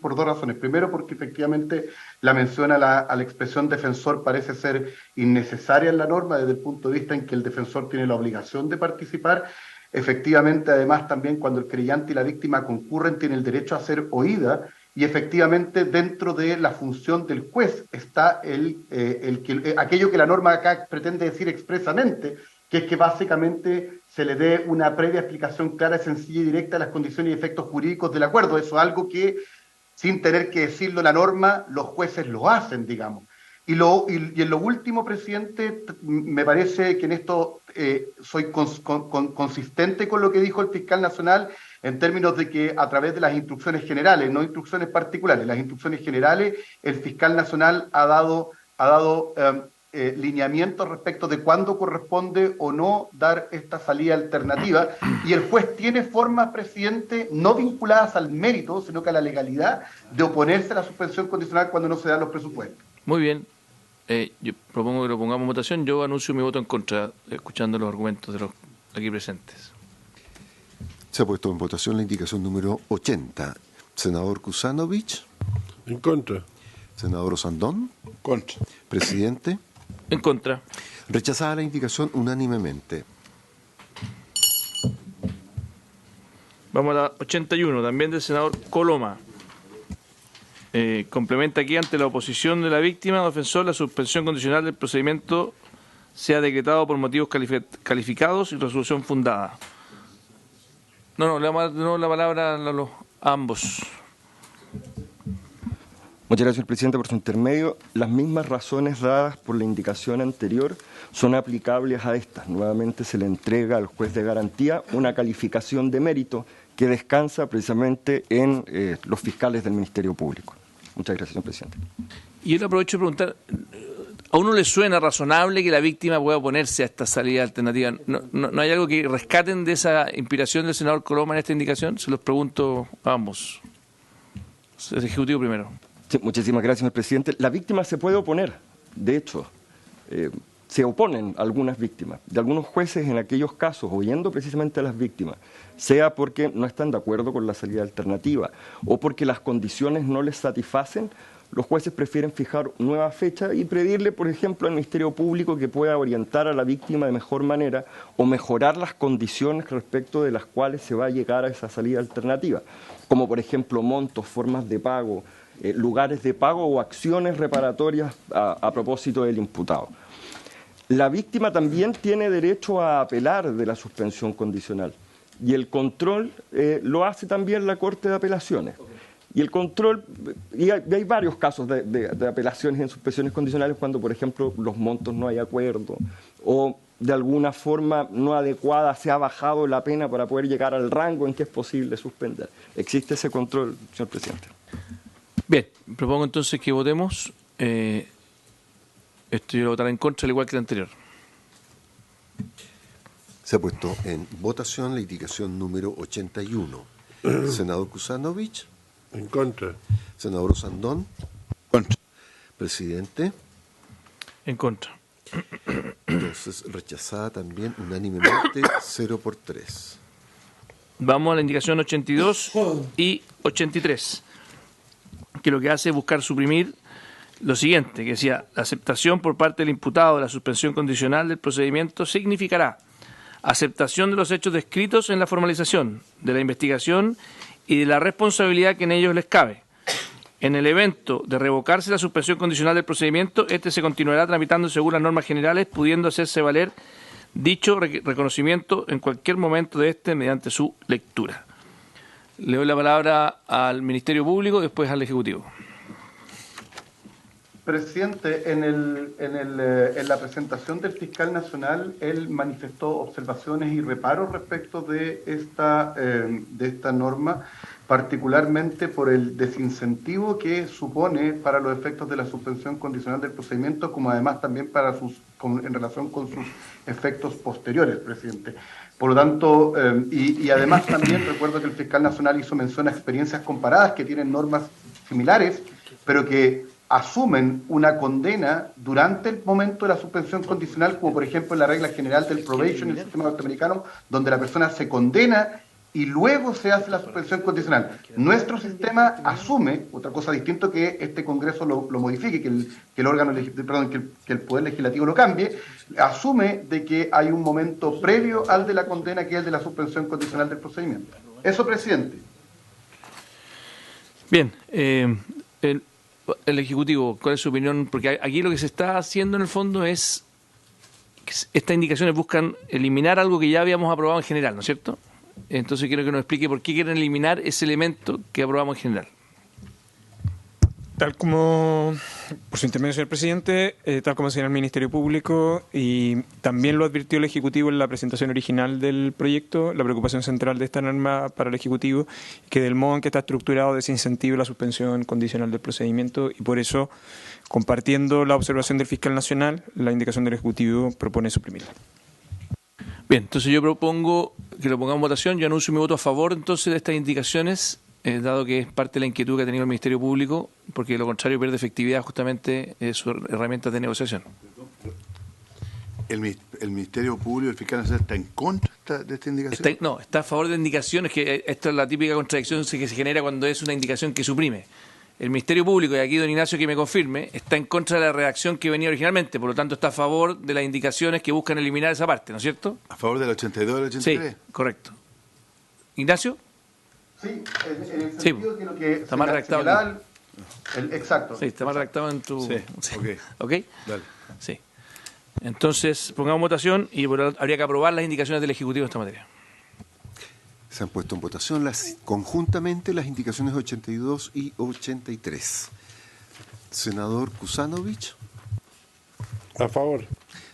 Primero, porque efectivamente la mención a la expresión defensor parece ser innecesaria en la norma desde el punto de vista en que el defensor tiene la obligación de participar. Efectivamente, además, también cuando el creyente y la víctima concurren, tiene el derecho a ser oída y efectivamente dentro de la función del juez está aquello que la norma acá pretende decir expresamente, que es que básicamente se le dé una previa explicación clara, sencilla y directa de las condiciones y efectos jurídicos del acuerdo. Eso es algo que, sin tener que decirlo la norma, los jueces lo hacen, digamos. Y en lo último, presidente, me parece que en esto soy consistente con lo que dijo el fiscal nacional, en términos de que a través de las instrucciones generales, no instrucciones particulares, las instrucciones generales, el fiscal nacional ha dado lineamientos respecto de cuándo corresponde o no dar esta salida alternativa, y el juez tiene formas, presidente, no vinculadas al mérito, sino que a la legalidad de oponerse a la suspensión condicional cuando no se dan los presupuestos. Muy bien. Yo propongo que lo pongamos en votación. Yo anuncio mi voto en contra, escuchando los argumentos de los aquí presentes. Se ha puesto en votación la indicación número 80. Senador Kusanovich. En contra. Senador Osandón. Contra. Presidente. En contra. Rechazada la indicación unánimemente. Vamos a la 81, también del senador Coloma. Complementa aquí: ante la oposición de la víctima o defensor, la suspensión condicional del procedimiento sea decretado por motivos calificados y resolución fundada. No, le damos la palabra a ambos. Muchas gracias, señor presidente, por su intermedio. Las mismas razones dadas por la indicación anterior son aplicables a estas. Nuevamente se le entrega al juez de garantía una calificación de mérito que descansa precisamente en los fiscales del Ministerio Público. Muchas gracias, señor presidente. Y yo aprovecho de preguntar, ¿a uno le suena razonable que la víctima pueda oponerse a esta salida alternativa? ¿No hay algo que rescaten de esa inspiración del senador Coloma en esta indicación? Se los pregunto a ambos. El Ejecutivo primero. Sí, muchísimas gracias, señor presidente. La víctima se puede oponer. De hecho, se oponen algunas víctimas. De algunos jueces en aquellos casos, oyendo precisamente a las víctimas, sea porque no están de acuerdo con la salida alternativa o porque las condiciones no les satisfacen, los jueces prefieren fijar nueva fecha y pedirle, por ejemplo, al Ministerio Público que pueda orientar a la víctima de mejor manera o mejorar las condiciones respecto de las cuales se va a llegar a esa salida alternativa, como por ejemplo montos, formas de pago, lugares de pago o acciones reparatorias a propósito del imputado. La víctima también tiene derecho a apelar de la suspensión condicional y el control lo hace también la Corte de Apelaciones. Y el control, y hay varios casos de apelaciones en suspensiones condicionales cuando, por ejemplo, los montos no hay acuerdo o de alguna forma no adecuada se ha bajado la pena para poder llegar al rango en que es posible suspender. Existe ese control, señor presidente. Bien, propongo entonces que votemos. Esto yo lo votaré en contra, al igual que el anterior. Se ha puesto en votación la indicación número 81. Senador Kusanovich. En contra. Senador Osandón. Contra. Presidente. En contra. Entonces, rechazada también unánimemente, 0-3. Vamos a la indicación 82 y 83, que lo que hace es buscar suprimir lo siguiente, que decía: la aceptación por parte del imputado de la suspensión condicional del procedimiento significará aceptación de los hechos descritos en la formalización, de la investigación y de la responsabilidad que en ellos les cabe. En el evento de revocarse la suspensión condicional del procedimiento, este se continuará tramitando según las normas generales, pudiendo hacerse valer dicho reconocimiento en cualquier momento de este mediante su lectura. Le doy la palabra al Ministerio Público, después al Ejecutivo. Presidente, en la presentación del fiscal nacional, él manifestó observaciones y reparos respecto de esta norma, particularmente por el desincentivo que supone para los efectos de la suspensión condicional del procedimiento, como además también en relación con sus efectos posteriores, presidente. Por lo tanto, y además también recuerdo que el fiscal nacional hizo mención a experiencias comparadas que tienen normas similares, pero que asumen una condena durante el momento de la suspensión condicional, como por ejemplo en la regla general del probation en el sistema norteamericano, donde la persona se condena y luego se hace la suspensión condicional. Nuestro sistema asume, otra cosa distinta, que este Congreso lo modifique, que el Poder Legislativo lo cambie, asume de que hay un momento previo al de la condena, que es el de la suspensión condicional del procedimiento. Eso, presidente. Bien, el Ejecutivo, ¿cuál es su opinión? Porque aquí lo que se está haciendo en el fondo es que estas indicaciones buscan eliminar algo que ya habíamos aprobado en general, ¿no es cierto? Entonces quiero que nos explique por qué quieren eliminar ese elemento que aprobamos en general. Tal como, por su intermedio, señor presidente, tal como señala el Ministerio Público y también lo advirtió el Ejecutivo en la presentación original del proyecto, la preocupación central de esta norma para el Ejecutivo, que del modo en que está estructurado desincentiva la suspensión condicional del procedimiento y por eso, compartiendo la observación del Fiscal Nacional, la indicación del Ejecutivo propone suprimirla. Bien, entonces yo propongo que lo pongamos en votación. Yo anuncio mi voto a favor entonces de estas indicaciones, dado que es parte de la inquietud que ha tenido el Ministerio Público, porque de lo contrario pierde efectividad justamente sus herramientas de negociación. ¿El Ministerio Público y el Fiscal Nacional está en contra de esta indicación? Está a favor de indicaciones, que esta es la típica contradicción que se genera cuando es una indicación que suprime. El Ministerio Público, y aquí don Ignacio que me confirme, está en contra de la redacción que venía originalmente, por lo tanto está a favor de las indicaciones que buscan eliminar esa parte, ¿no es cierto? ¿A favor del 82 y del 83? Sí, correcto. ¿Ignacio? Sí, en el sentido que lo que está más redactado. Exacto. Sí, está más redactado en tu... Sí, ¿Ok? Dale. Sí. Entonces, pongamos votación y habría que aprobar las indicaciones del Ejecutivo en esta materia. Se han puesto en votación conjuntamente las indicaciones 82 y 83. Senador Kusanovich. A favor.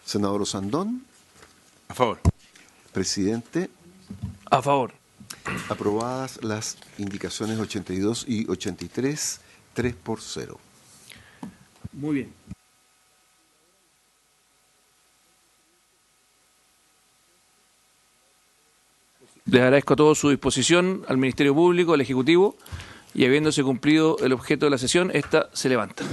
Senador Osandón. A favor. Presidente. A favor. Aprobadas las indicaciones 82 y 83, 3-0. Muy bien. Les agradezco a todos su disposición, al Ministerio Público, al Ejecutivo, y habiéndose cumplido el objeto de la sesión, esta se levanta.